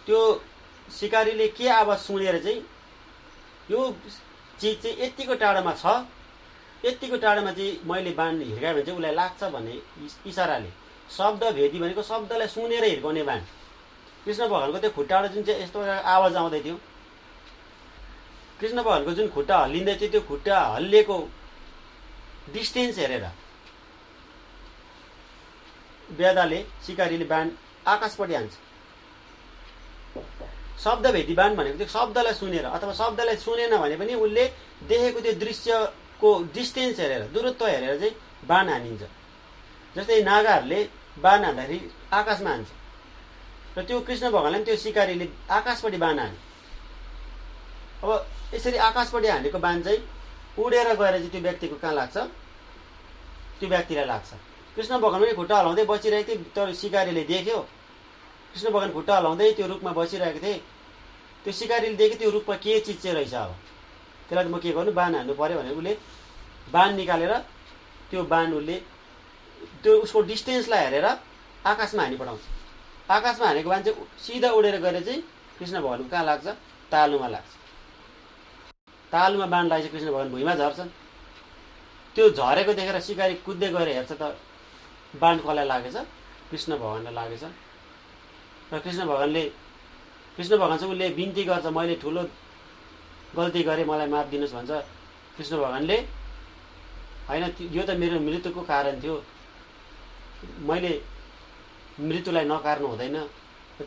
त्यो सिकारीले के आवाज सुनेर चाहिँ यो चिज चाहिँ यतिको टाढामा छ, यतिको टाढामा चाहिँ मैले बाण हिर्काएँ भने चाहिँ उसलाई लाग्छ भन्ने इसाराले। शब्दभेदी भनेको शब्दलाई सुनेर हिर्काउने बाण। कृष्ण भगवानको त्यो खुट्टाबाट जुन चाहिँ यस्तो आवाज आउँदै थियो, कृष्ण भगवानको जुन खुट्टा हल्लिँदै थियो, त्यो खुट्टा हल्लिएको डिस्टेन्स हेरेर व्याधाले, सिकारीले बाण आकाशपट्टि हान्छ। शब्दभेदी बाण भनेको त्यो शब्दलाई सुनेर, अथवा शब्दलाई सुनेन भने पनि उसले देखेको त्यो दृश्यको डिस्टेन्स हेरेर, दूरत्व हेरेर चाहिँ बाण हानिन्छ। जस्तै नागाहरूले बाण हान्दाखेरि आकाशमा हान्छ, र त्यो कृष्ण भगवानले त्यो सिकारीले आकाशपट्टि बाण हान्यो। अब यसरी आकाशपट्टि हानेको बाण चाहिँ उडेर गएर चाहिँ त्यो व्यक्तिको कहाँ लाग्छ, त्यो व्यक्तिलाई लाग्छ। कृष्ण भगवान पनि खुट्टा हलाउँदै बसिरहेको थिए, तर सिकारीले देख्यो। कृष्ण भगवान खुट्टा हलाउँदै त्यो रुखमा बसिरहेको थिए, त्यो सिकारीले देख्यो त्यो रुखमा के चिज चाहिँ रहेछ। अब त्यसलाई त म के गर्नु, बाण हान्नु पर्यो भनेर उसले बाण निकालेर त्यो बाण उसले त्यो उसको डिस्टेन्सलाई हेरेर आकाशमा हानी पठाउँछ। आकाशमा हानेको बाण चाहिँ सिधा उडेर गएर चाहिँ कृष्ण भगवानको कहाँ लाग्छ, तालुमा लाग्छ। तालुमा बाण लागेपछि कृष्ण भगवान भुइँमा झर्छन्। त्यो झरेको देखेर सिकारी कुद्दै गएर हेर्छ त बाण कसलाई लागेछ? कृष्ण भगवानलाई लागेछ। र कृष्ण भगवानसँग उसले बिन्ती गर्छ, मैले ठुलो गल्ती गरेँ, मलाई माफ दिनुहोस् भन्छ। कृष्ण भगवानले होइन, यो त मेरो मृत्युको कारण थियो, मैले मृत्युलाई नकार्नु हुँदैन,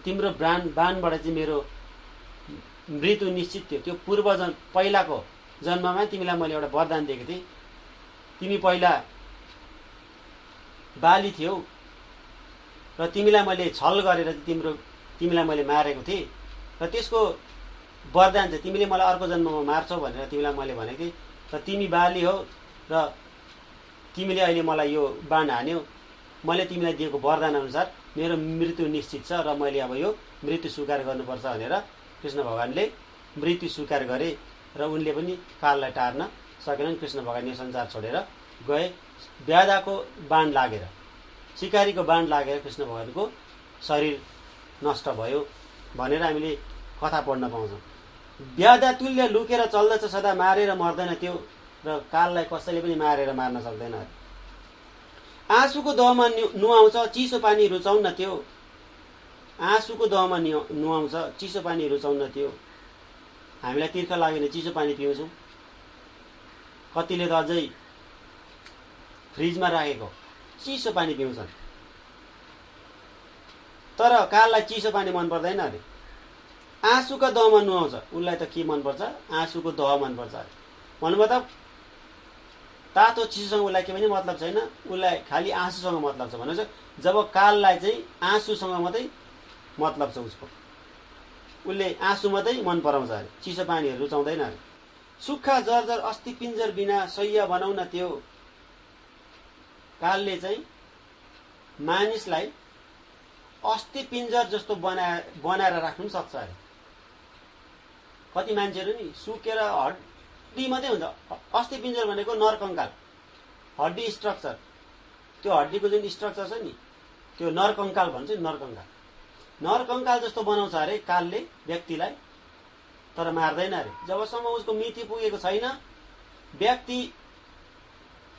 तिम्रो बाणबाट चाहिँ मेरो मृत्यु निश्चित थियो। त्यो पहिलाको जन्ममा तिमीलाई मैले एउटा वरदान दिएको थिएँ, तिमी पहिला बाली थियौ र तिमीलाई मैले छल गरेर तिमीलाई मैले मारेको थिएँ र त्यसको वरदान चाहिँ तिमीले मलाई अर्को जन्ममा मार्छौ भनेर तिमीलाई मैले भनेको थिएँ। र तिमी बाली हौ र तिमीले अहिले मलाई यो बाण हान्यौ, मैले तिमीलाई दिएको वरदान अनुसार मेरो मृत्यु निश्चित छ र मैले अब यो मृत्यु स्वीकार गर्नुपर्छ भनेर कृष्ण भगवानले मृत्यु स्वीकार गरे र उनले पनि काललाई टार्न सकेनन्। कृष्ण भगवान यो संसार छोडेर गए। व्याधाको बाण लागेर, सिकारीको बाण लागेर कृष्ण भगवानको शरीर नष्ट भयो भनेर हामीले कथा पढ्न पाउँछौँ। व्याधा तुल्य लुकेर चल्दछ सदा, मारेर मर्दैन त्यो, र काललाई कसैले पनि मारेर मार्न सक्दैन। आँसुको दहमा नुहाउँछ, चिसो पानी रुचाउन्न त्यो, आँसुको दहमा नुहाउँछ, चिसो पानी रुचाउन्न त्यो। हामीलाई तिर्खा लाग्यो भने चिसो पानी पिउँछौँ, कतिले त अझै फ्रिजमा राखेको चिसो पानी पिउँछन्। तर काललाई चिसो पानी मन पर्दैन अरे। आँसुका दहमा नुहाउँछ, उसलाई त के मनपर्छ? आँसुको दह मनपर्छ अरे। भन्नुभयो त तातो चिसोसँग उसलाई के पनि मतलब छैन, उसलाई खालि आँसुसँग मतलब छ भनेपछि जब काललाई चाहिँ आँसुसँग मात्रै मतलब छ उसको, उसले आँसु मात्रै मन पराउँछ अरे, चिसो पानीहरू रुचाउँदैन अरे। सुक्खा जर्जर अस्ति पिञ्जर बिना सैया बनाउन त्यो, कालले चाहिँ मानिसलाई अस्ति पिञ्जर जस्तो बनाएर राख्नु सक्छ अरे। कति मान्छेहरू नि सुकेर हड्डी मात्रै हुन्छ। अस्ति पिञ्जर भनेको नरकङ्काल, हड्डी स्ट्रक्चर, त्यो हड्डीको जुन स्ट्रक्चर छ नि त्यो नरकङ्काल भन्छ नि, नरकङ्काल जस्तो बनाउँछ अरे कालले व्यक्तिलाई, तर मार्दैन अरे। जबसम्म उसको मिति पुगेको छैन, व्यक्ति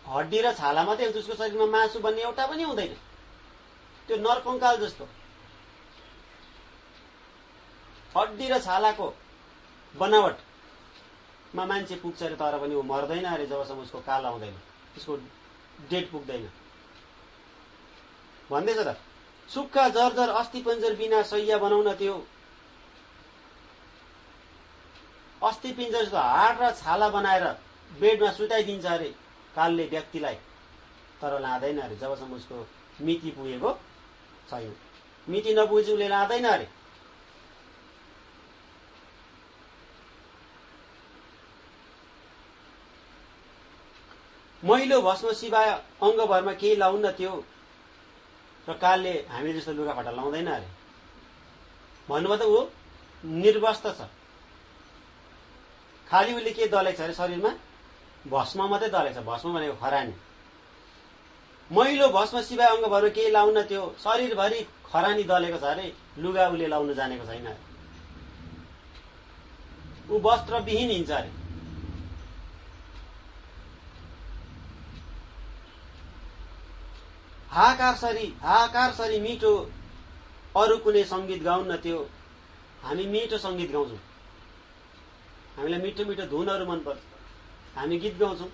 हड्डी र छाला मात्रै हुन्छ, उसको शरीरमा मासु भन्ने एउटा पनि हुँदैन। त्यो नरकङ्काल जस्तो हड्डी र छालाको बनावटमा मान्छे पुग्छ अरे, तर पनि ऊ मर्दैन अरे जबसम्म उसको काल आउँदैन, उसको डेट पुग्दैन भन्दैछ त। सुक्खा जर्जर अस्ति पिञ्जर बिना सैया बनाउन त्यो, अस्ति पिञ्जर जस्तो हाड र छाला बनाएर बेडमा सुताइदिन्छ अरे कालले व्यक्तिलाई, तर लाँदैन अरे जबसम्म उसको मिति पुगेको छैन। मिति नपुगेपछि उसले लाँदैन अरे। मैलो भस्म सिवाय अङ्गभरमा केही लाउन्न त्यो, र कालले हामी जस्तो लुगाफाटा लाउँदैन अरे। भन्नुभयो त ऊ निर्वस्त्र छ, खालि उसले के दलेको छ अरे शरीरमा? भस्म मात्रै दलेको छ। भस्म भनेको खरानी। मैलो भस्म सिवाय अङ्गभरमा केही लाउन त्यो, शरीरभरि खरानी दलेको छ अरे, लुगा उसले लाउन जानेको छैन अरे। ऊ वस्त्रविहीन हिँड्छ अरे। हाहाकार सरी मिठो अरू कुनै सङ्गीत गाउन त्यो, हामी मिठो सङ्गीत गाउँछौँ, हामीलाई मिठो मिठो धुनहरू मनपर्छ, हामी गीत गाउँछौँ,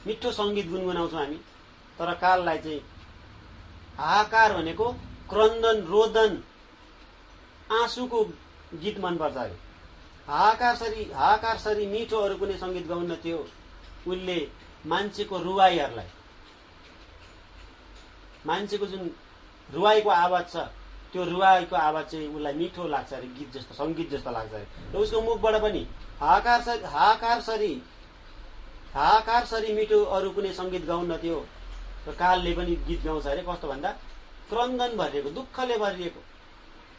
मिठो सङ्गीत गुनगुनाउँछौँ हामी। तर काललाई चाहिँ हाहाकार भनेको क्रन्दन, रोदन, आँसुको गीत मनपर्छ अरे। हाहाकार सरी मिठो अरू कुनै सङ्गीत गाउन त्यो, उसले मान्छेको रुवाईहरूलाई, मान्छेको जुन रुवाईको आवाज छ त्यो रुवाईको आवाज चाहिँ उसलाई मिठो लाग्छ अरे, गीत जस्तो, सङ्गीत जस्तो लाग्छ अरे। र उसको मुखबाट पनि हाहाकार सरी मिठो अरू कुनै सङ्गीत गाउन त्यो, र कालले पनि गीत गाउँछ अरे। कस्तो भन्दा क्रन्दन भरिएको, दुःखले भरिएको।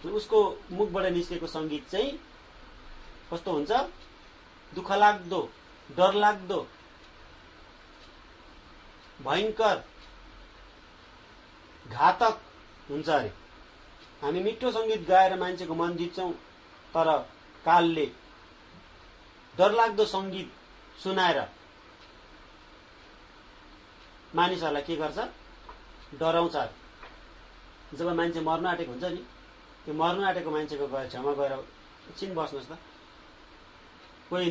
उसको मुखबाट निस्केको सङ्गीत चाहिँ कस्तो हुन्छ? दुःखलाग्दो, डरलाग्दो, भयङ्कर, घातक हुन्छ अरे। हामी मिठो सङ्गीत गाएर मान्छेको मन जित्छौँ, तर कालले डरलाग्दो सङ्गीत सुनाएर मानिसहरूलाई के गर्छ, डराउँछ। जब मान्छे मर्न आँटेको हुन्छ नि, त्यो मर्न आँटेको मान्छेको गएर छेउमा गएर एकछिन बस्नुहोस् त। कोही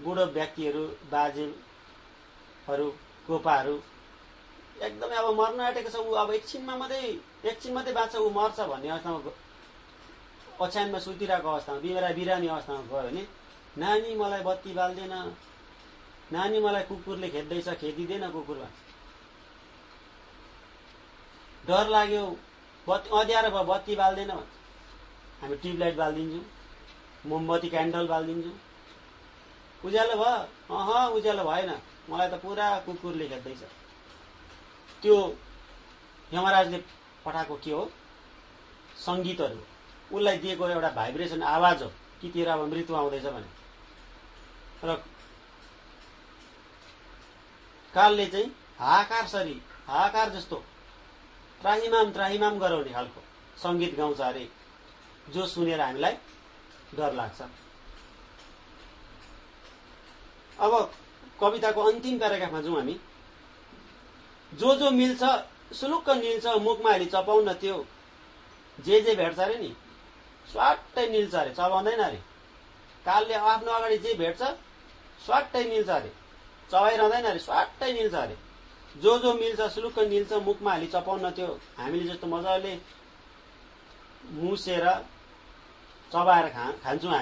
बुढो व्यक्तिहरू, बाजेहरू, कोपाहरू एकदमै अब मर्न आँटेको छ, ऊ अब एकछिन मात्रै बाँच्छ, ऊ मर्छ भन्ने अवस्थामा, ओछ्यानमा सुतिरहेको अवस्थामा, बिरामी अवस्थामा गयो भने, नानी मलाई बत्ती बाल्दैन, नानी मलाई कुकुरले खेद्दैछ, खेदिँदैन कुकुरमा, डर लाग्यो, अँध्यारो भयो, बत्ती बाल्दैन भन्छ। हामी ट्युबलाइट बालिदिन्छौँ, मोमबत्ती क्यान्डल बालिदिन्छौँ। उज्यालो भयो? उज्यालो भएन, मलाई त पुरा कुकुरले खेद्दैछ। त्यो यमराजले पठाएको के हो? सङ्गीतहरू, उसलाई दिएको एउटा भाइब्रेसन आवाज हो कि तेरो अब मृत्यु आउँदैछ भने। र कालले चाहिँ हाहाकार जस्तो त्राहिमाम गराउने खालको सङ्गीत गाउँछ अरे, जो सुनेर हामीलाई डर लाग्छ। अब कविताको अन्तिम प्याराग्राफमा जाउँ हामी। जो मिल्छ सुलुक्क निल्छ, मुखमा हाली चपाउन त्यो जे भेट्छ अरे नि, स्वाट्टै निल्छ अरे, चबाउँदैन अरे। कालले आफ्नो अगाडि जे भेट्छ स्वाट्टै निल्छ अरे, चबाइरहँदैन अरे, स्वाट्टै निल्छ अरे। जो मिल्छ सुलुक्क निल्छ, मुखमा हाली चपाउन त्यो हामीले जस्तो मजाले मुसेर चबाएर खान्छौँ।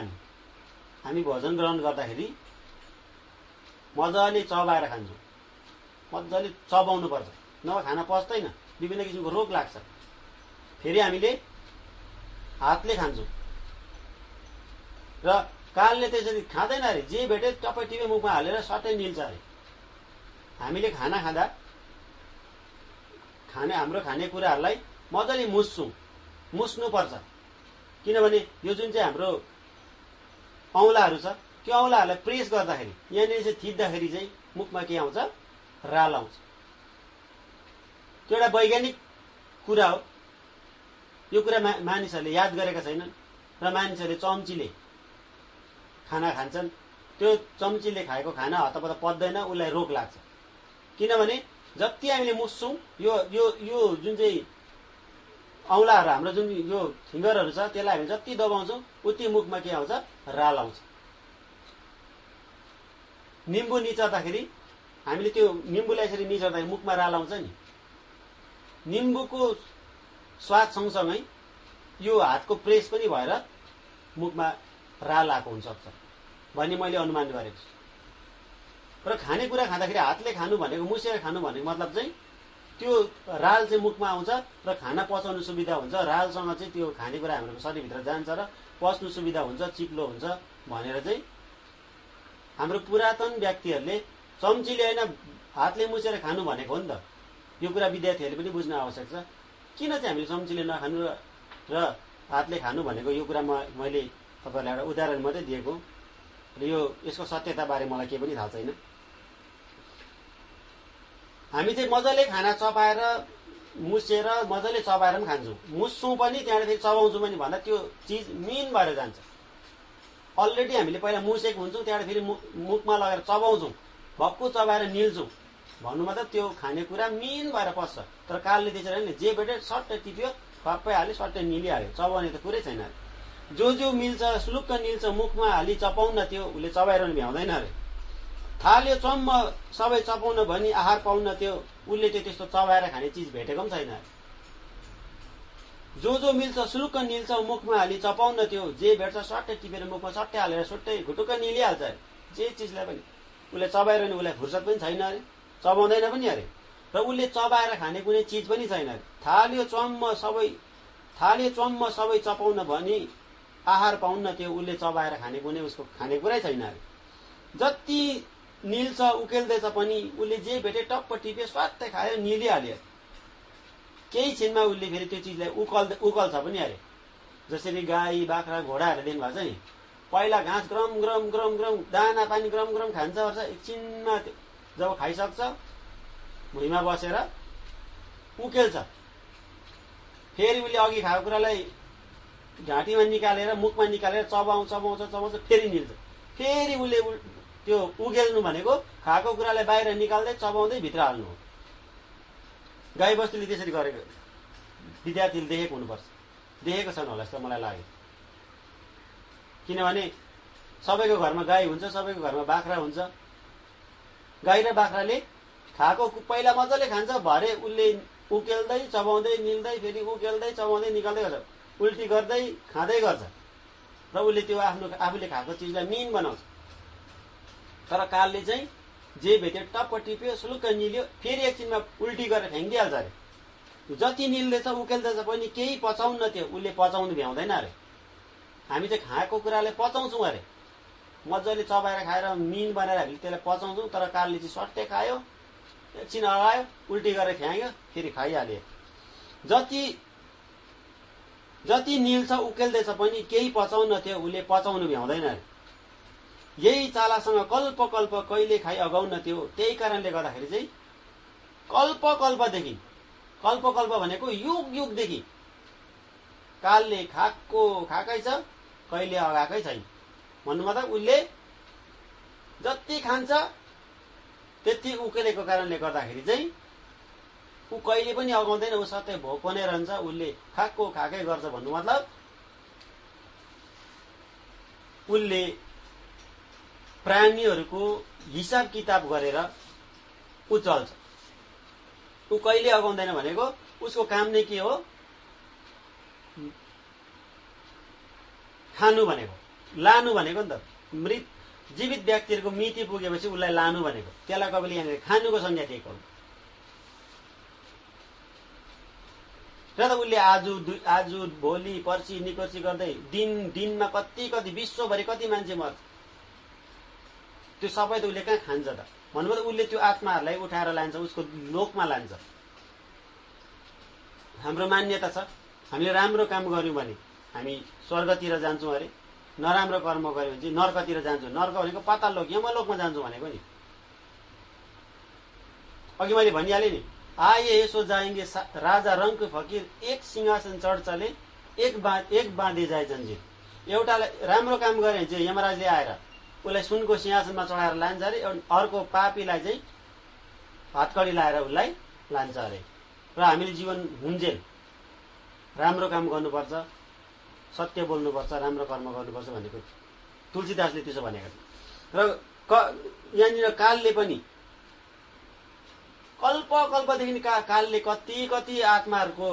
हामी भोजन ग्रहण गर्दाखेरि मजाले चबाएर खान्छौँ, मजाले चबाउनु पर्छ, नभए खाना पच्दैन, विभिन्न किसिमको रोग लाग्छ। फेरि हामीले हातले खान्छौँ र कालले त्यसरी खाँदैन अरे, जे भेटे टप्पै टिपे मुखमा हालेर सट्टै निल्छ अरे। हामीले खाना खाँदा हाम्रो खानेकुराहरूलाई मजाले मुस्नुपर्छ, किनभने यो जुन चाहिँ हाम्रो औँलाहरू छ, त्यो औँलाहरूलाई प्रेस गर्दाखेरि, यहाँनिर चाहिँ थिच्दाखेरि चाहिँ मुखमा के आउँछ? राल आउँछ। त्यो एउटा वैज्ञानिक कुरा हो। यो कुरा मानिसहरूले याद गरेका छैनन् र मानिसहरूले चम्चीले खाना खान्छन्। त्यो चम्चीले खाएको खाना हतपत पच्दैन, उसलाई रोग लाग्छ। किनभने जति हामीले मुस्छौँ, यो जुन चाहिँ औँलाहरू, हाम्रो जुन यो फिङ्गरहरू छ, त्यसलाई हामी जति दबाउँछौँ उति मुखमा के आउँछ? राल आउँछ। निम्बु निचर्दाखेरि हामीले त्यो निम्बुलाई यसरी निचर्दाखेरि मुखमा राल आउँछ नि। निम्बुको स्वाद सँगसँगै यो हातको प्रेस पनि भएर मुखमा राल आएको हुनसक्छ भन्ने मैले अनुमान गरेको छु। र खानेकुरा खाँदाखेरि हातले खानु भनेको, मुसेर खानु भनेको मतलब चाहिँ त्यो राल चाहिँ मुखमा आउँछ र खाना पचाउनु सुविधा हुन्छ। रालसँग चाहिँ त्यो खानेकुरा हाम्रो शरीरभित्र जान्छ र पच्नु सुविधा हुन्छ, चिप्लो हुन्छ भनेर चाहिँ हाम्रो पुरातन व्यक्तिहरूले चम्चीले होइन हातले मुसेर खानु भनेको हो नि त। यो कुरा विद्यार्थीहरूले पनि बुझ्न आवश्यक छ। किन चाहिँ हामीले चम्चीले नखानु र हातले खानु भनेको, यो कुरा मैले तपाईँहरूलाई एउटा उदाहरण मात्रै दिएको र यसको सत्यताबारे मलाई केही पनि थाहा छैन। हामी चाहिँ मजाले खाना चपाएर मुसेर मजाले चबाएर पनि खान्छौँ, मुस्छौँ पनि, त्यहाँबाट फेरि चबाउँछौँ पनि भन्दा त्यो चिज मिन भएर जान्छ। अलरेडी हामीले पहिला मुसेको हुन्छौँ, त्यहाँबाट फेरि मुखमा लगाएर चबाउँछौँ, भक्कु चबाएर निल्छौँ भन्नु मतलब त्यो खानेकुरा मिन भएर पस्छ। तर कालले त्यसरी होइन, जे भेटे सट्टै टिप्यो, खप्पै हाल्यो, सट्टै निलिहाल्यो, चबाउने त कुरै छैन अरे। जो मिल्छ सुलुक्क निल्छ, मुखमा हाली चपाउन त्यो उसले चबाइरहनु भ्याउँदैन अरे। थाल्यो चम्म सबै चपाउन भनी आहार पाउन त्यो उसले त्यो त्यस्तो चबाएर खाने चिज भेटेको पनि छैन अरे। जो मिल्छ सुलुक्क निल्छ, मुखमा हाली चपाउन त्यो जे भेट्छ सट्टै टिपेर मुखमा सट्टै हालेर सुट्टै घुटुक्क निलिहाल्छ अरे। जे चिजलाई पनि उसले चबाइरहने उसलाई फुर्सद पनि छैन अरे, चबाउँदैन पनि अरे। र उसले चबाएर खाने कुनै चिज पनि छैन अरे। थाल्यो चम्म सबै चपाउन भनी आहार पाउन त्यो उसले चबाएर खाने कुनै उसको खानेकुरै छैन अरे। जति निल्छ उकेल्दैछ पनि उसले जे भेटे टप्प टिप्यो, स्वात्तै खायो, निलिहाल्यो। केही छिनमा उसले फेरि त्यो चिजलाई उकल्छ पनि अरे। जसरी गाई बाख्रा घोडाहरूले दिनुभएको छ नि, पहिला घाँस ग्रम ग्रम ग्रम ग्रम, दाना पानी ग्रम ग्रम खान्छ, एकछिनमा जब खाइसक्छ भुइँमा बसेर उकेल्छ। फेरि उसले अघि खाएको कुरालाई घाँटीमा निकालेर मुखमा निकालेर चबाउँछ फेरि निल्छ। फेरि उसले त्यो उघेल्नु भनेको खाएको कुरालाई बाहिर निकाल्दै चबाउँदै भित्र हाल्नु हो। गाई बस्तुले त्यसरी गरेको विद्यार्थीले देखेको हुनुपर्छ, देखेको छन् होला जस्तो मलाई लाग्यो। किनभने सबैको घरमा गाई हुन्छ, सबैको घरमा बाख्रा हुन्छ। गाई र बाख्राले खाएको पहिला मजाले खान्छ, भरे उसले उकेल्दै चबाउँदै निल्दै फेरि उकेल्दै चबाउँदै निकाल्दै गर्छ, उल्टी गर्दै खाँदै गर्छ र उसले त्यो आफूले खाएको चिजलाई मिन बनाउँछ। तर कालले चाहिँ जे भेट्यो टप्प टिप्यो, सुलुक्क निल्यो, फेरि एकछिनमा उल्टी गरेर फ्याँकिदिइहाल्छ अरे। जति निल्दैछ उकेल्दैछ पनि केही पचाउन्न थियो, उसले पचाउनु भ्याउँदैन अरे। हामी चाहिँ खाएको कुराले पचाउँछौँ अरे, मजाले चबाएर खाएर मिन बनाएर हामीले त्यसलाई पचाउँछौँ। तर कालले चाहिँ सट्टै खायो, एकछिन अगायो, उल्टी गरेर फ्याँक्यो, फेरि खाइहाल्यो। जति निल्छ उकेल्दैछ पनि केही पचाउन थियो, उसले पचाउनु भ्याउँदैन अरे। यही चालासँग कल्प कल्प कहिले खाइ अगाउन थियो। त्यही कारणले गर्दाखेरि चाहिँ कल्पदेखि, कल्प भनेको युग युगदेखि कालले खाएकै छ, कहिले अगाएकै छैन। भन्नु मतलब उसले जति खान्छ त्यति उकेलेको कारणले गर्दाखेरि चाहिँ ऊ कहिले पनि अगाउँदैन, ऊ सधैँ भोको नै रहन्छ, उसले खाएकै गर्छ। भन्नु मतलब उसले प्राणीहरूको हिसाब किताब गरेर ऊ चल्छ। ऊ कहिले अगाउँदैन भनेको उसको काम नै के हो? खानु भनेको, लानु भनेको नि त। जीवित व्यक्तिहरूको मिति पुगेपछि उसलाई लानु भनेको, त्यसलाई कहिले यहाँनिर खानुको संज्ञा दिएको हो। र त उसले आज भोलि पर्सि निकोर्सी गर्दै दिनमा कति विश्वभरि कति मान्छे मर्छ, त्यो सबै त उसले कहाँ खान्छ त? भन्नुभयो उसले त्यो आत्माहरूलाई उठाएर लान्छ, उसको लोकमा लान्छ। हाम्रो मान्यता छ, हामीले राम्रो काम गर्यौँ भने हामी स्वर्गतिर जान्छौँ अरे, नराम्रो कर्म गर्यो भने चाहिँ नर्कतिर जान्छौँ। नर्क भनेको पाताल लोक, यमलोकमा जान्छौँ भनेको नि। अघि मैले भनिहालेँ नि, आए यसो जाएंगे राजा रंग फकीर, एक सिंहासन चढ चले एक बाँधे जाए जन्जिर। एउटा राम्रो काम गरे भने चाहिँ यमराजले आएर उसलाई सुनको सिंहासनमा चढाएर लान्छ अरे, अर्को पापीलाई चाहिँ हतकडी लाएर उसलाई लान्छ अरे। र हामीले जीवन हुन्जेल राम्रो काम गर्नुपर्छ, सत्य बोल्नुपर्छ, राम्रो कर्म गर्नुपर्छ भनेको तुलसीदासले त्यसो भनेका छन्। र यहाँनिर कालले पनि कल्पदेखि कालले कति आत्माहरूको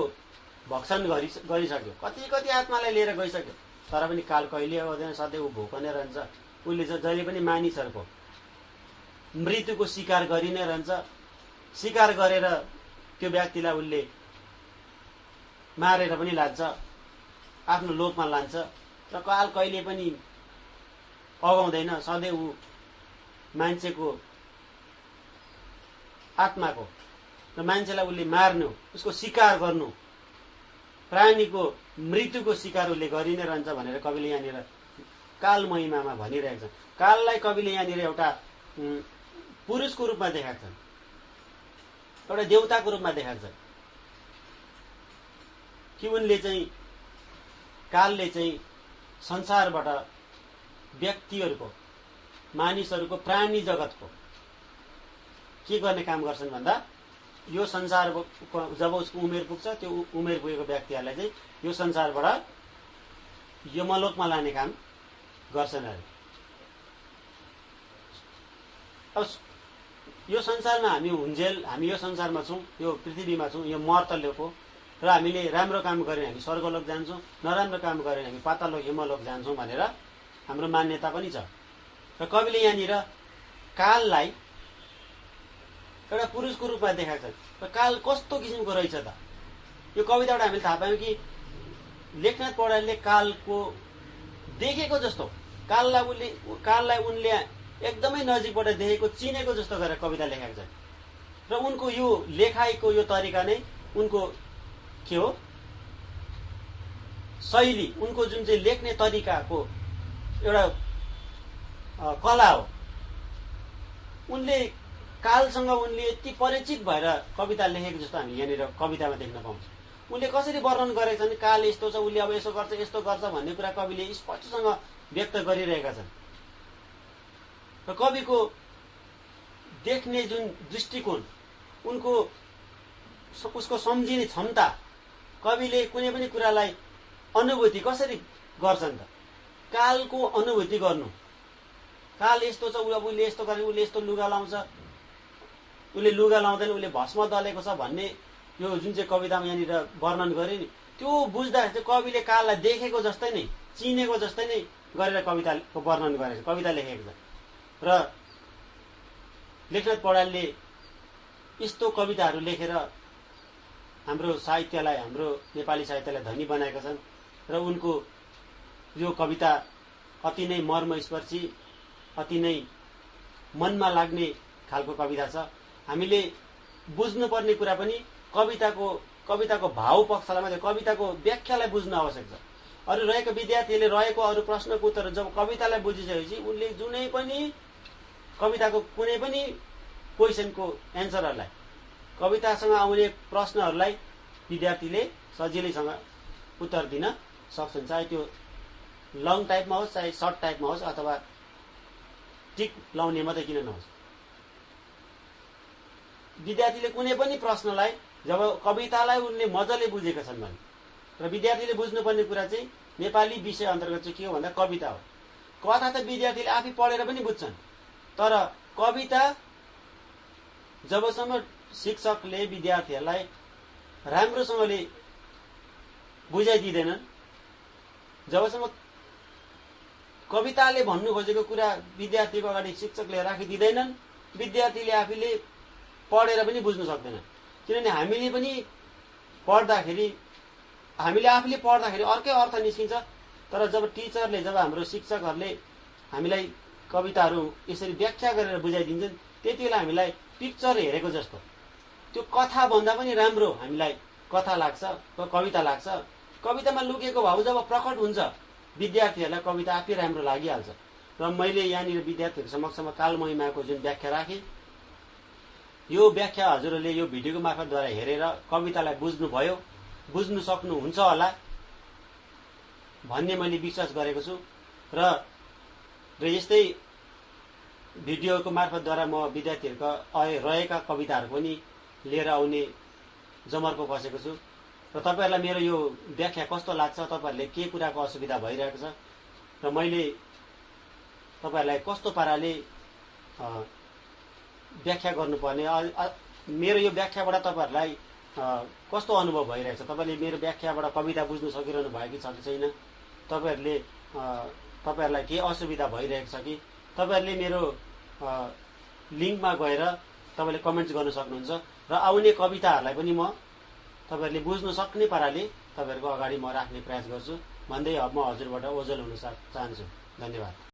भक्षण गरिसक्यो, कति आत्मालाई लिएर गइसक्यो। तर पनि काल कहिले आउँदैन, सधैँ ऊ भोको नै रहन्छ। उसले जहिले पनि मानिसहरूको मृत्युको शिकार गरि नै रहन्छ। शिकार गरेर त्यो व्यक्तिलाई उसले मारेर पनि लान्छ, आफ्नो लोकमा लान्छ। र काल कहिले पनि अगाउँदैन, सधैँ ऊ मान्छेको आत्माको र मान्छेलाई उसले मार्नु, उसको शिकार गर्नु, प्राणीको मृत्युको शिकार उसले गरि नै रहन्छ भनेर कविले यहाँनिर काल महिमामा भनिरहेका छन्। काललाई कविले यहाँनिर एउटा पुरुषको रूपमा देखाएको छन्, एउटा देवताको रूपमा देखाएको छन् कि उनले चाहिँ कालले चाहिँ संसारबाट व्यक्तिहरूको, मानिसहरूको, प्राणी जगतको के गर्ने काम गर्छन् भन्दा यो संसार जब उसको उमेर पुग्छ, त्यो उमेर पुगेको व्यक्तिहरूलाई चाहिँ यो संसारबाट यमलोकमा लाने काम गर्छन् अरे। अब यो संसारमा हामी हुन्जेल, हामी यो संसारमा छौँ, यो पृथ्वीमा छौँ, यो मर्तलोक हो। र हामीले राम्रो काम गऱ्यो हामी स्वर्गलोक जान्छौँ, नराम्रो काम गऱ्यो हामी पातालोक यमलोक जान्छौँ भनेर हाम्रो मान्यता पनि छ। र कविले यहाँनिर काललाई एउटा पुरुषको रूपमा देखाएको छ। र काल कस्तो किसिमको रहेछ त? यो कविताबाट हामीले थाहा पायौँ कि लेखनाथ पौड्यालले कालको देखेको जस्तो, काललाई उनले एकदमै नजिकबाट देखेको, चिनेको जस्तो गरेर कविता लेखेको छ। र उनको यो लेखाइको यो तरिका नै उनको के हो, शैली, उनको जुन चाहिँ लेख्ने तरिकाको एउटा कला हो। उनले कालसँग उनले यति परिचित भएर कविता लेखेको जस्तो हामी यहाँनिर कवितामा देख्न पाउँछौँ। उनले कसरी वर्णन गरेका छन्, काल यस्तो छ, उसले अब यसो गर्छ यस्तो गर्छ भन्ने कुरा कविले स्पष्टसँग व्यक्त गरिरहेका छन्। र कविको देख्ने जुन दृष्टिकोण, उसको सम्झिने क्षमता, कविले कुनै पनि कुरालाई अनुभूति कसरी गर्छन् त? कालको अनुभूति गर्नु, काल यस्तो छ, अब उसले यस्तो गरे, उसले यस्तो लुगा लाउँछ, उसले लुगा लाउँदैन, उसले भस्म दलेको छ भन्ने यो जुन चाहिँ कवितामा यहाँनिर वर्णन गरे नि, त्यो बुझ्दाखेरि चाहिँ कविले काललाई देखेको जस्तै नै, चिनेको जस्तै नै गरेर कविताको वर्णन गरेको छ, कविता लेखेको छ। र लेखनाथ पौड्यालले यस्तो कविताहरू लेखेर हाम्रो साहित्यलाई, हाम्रो नेपाली साहित्यलाई धनी बनाएका छन्। र उनको यो कविता अति नै मर्मस्पर्शी, अति नै मनमा लाग्ने खालको कविता छ। हामीले बुझ्नुपर्ने कुरा पनि कविताको भाव पक्षलाई मात्रै, कविताको व्याख्यालाई बुझ्न आवश्यक छ। अरू रहेको विद्यार्थीले रहेको अरू प्रश्नको उत्तर जब कवितालाई बुझिसकेपछि उनले जुनै पनि कविताको कुनै पनि क्वेसनको एन्सरहरूलाई, कवितासँग आउने प्रश्नहरूलाई विद्यार्थीले सजिलैसँग उत्तर दिन सक्छन्, चाहे त्यो लङ टाइपमा होस्, चाहे सर्ट टाइपमा होस्, अथवा टिक लाउने मात्रै किन नहोस्। विद्यार्थीले कुनै पनि प्रश्नलाई जब कवितालाई उनले मजाले बुझेका छन् भने, र विद्यार्थीले बुझ्नुपर्ने कुरा चाहिँ नेपाली विषय अन्तर्गत चाहिँ के हो भन्दा कविता हो। कथा त विद्यार्थीले आफै पढेर पनि बुझ्छन्, तर कविता जबसम्म शिक्षकले विद्यार्थीहरूलाई राम्रोसँगले बुझाइदिँदैनन्, जबसम्म कविताले भन्नु खोजेको कुरा विद्यार्थीको अगाडि शिक्षकले राखिदिँदैनन्, विद्यार्थीले आफैले पढेर पनि बुझ्न सक्दैन। किनभने हामीले आफूले पढ्दाखेरि अर्कै अर्थ निस्किन्छ, तर जब टिचरले, जब हाम्रो शिक्षकहरूले हामीलाई कविताहरू यसरी व्याख्या गरेर बुझाइदिन्छन्, त्यति बेला हामीलाई पिक्चर हेरेको जस्तो, त्यो कथा भन्दा पनि राम्रो हामीलाई कथा लाग्छ, कविता लाग्छ। कवितामा लुकेको भाव जब प्रकट हुन्छ, विद्यार्थीहरूलाई कविता आफै राम्रो लागिहाल्छ। र मैले यहाँनिर विद्यार्थीहरू समक्षमा कालमहिमाको जुन व्याख्या राखेँ, यो व्याख्या हजुरहरूले यो भिडियोको मार्फतद्वारा हेरेर कवितालाई बुझ्नुभयो, बुझ्नु सक्नुहुन्छ होला भन्ने मैले विश्वास गरेको छु। र यस्तै भिडियोको मार्फतद्वारा म विद्यार्थीहरूका रहेका कविताहरू पनि लिएर आउने जमर्को बसेको छु। र तपाईँहरूलाई मेरो यो व्याख्या कस्तो लाग्छ, तपाईँहरूले के कुराको असुविधा भइरहेको छ, र मैले तपाईँहरूलाई कस्तो पाराले व्याख्या गर्नुपर्ने, मेरो यो व्याख्याबाट तपाईँहरूलाई कस्तो अनुभव भइरहेछ, तपाईँले मेरो व्याख्याबाट कविता बुझ्न सकिरहनु भयो कि छ कि छैन, तपाईँहरूलाई के असुविधा भइरहेको छ कि, तपाईँहरूले मेरो लिङ्कमा गएर तपाईँले कमेन्ट्स गर्न सक्नुहुन्छ। र आउने कविताहरूलाई पनि म तपाईँहरूले बुझ्न सक्ने पाराले तपाईँहरूको अगाडि म राख्ने प्रयास गर्छु भन्दै अब म हजुरबाट ओझल हुन चाहन्छु। धन्यवाद।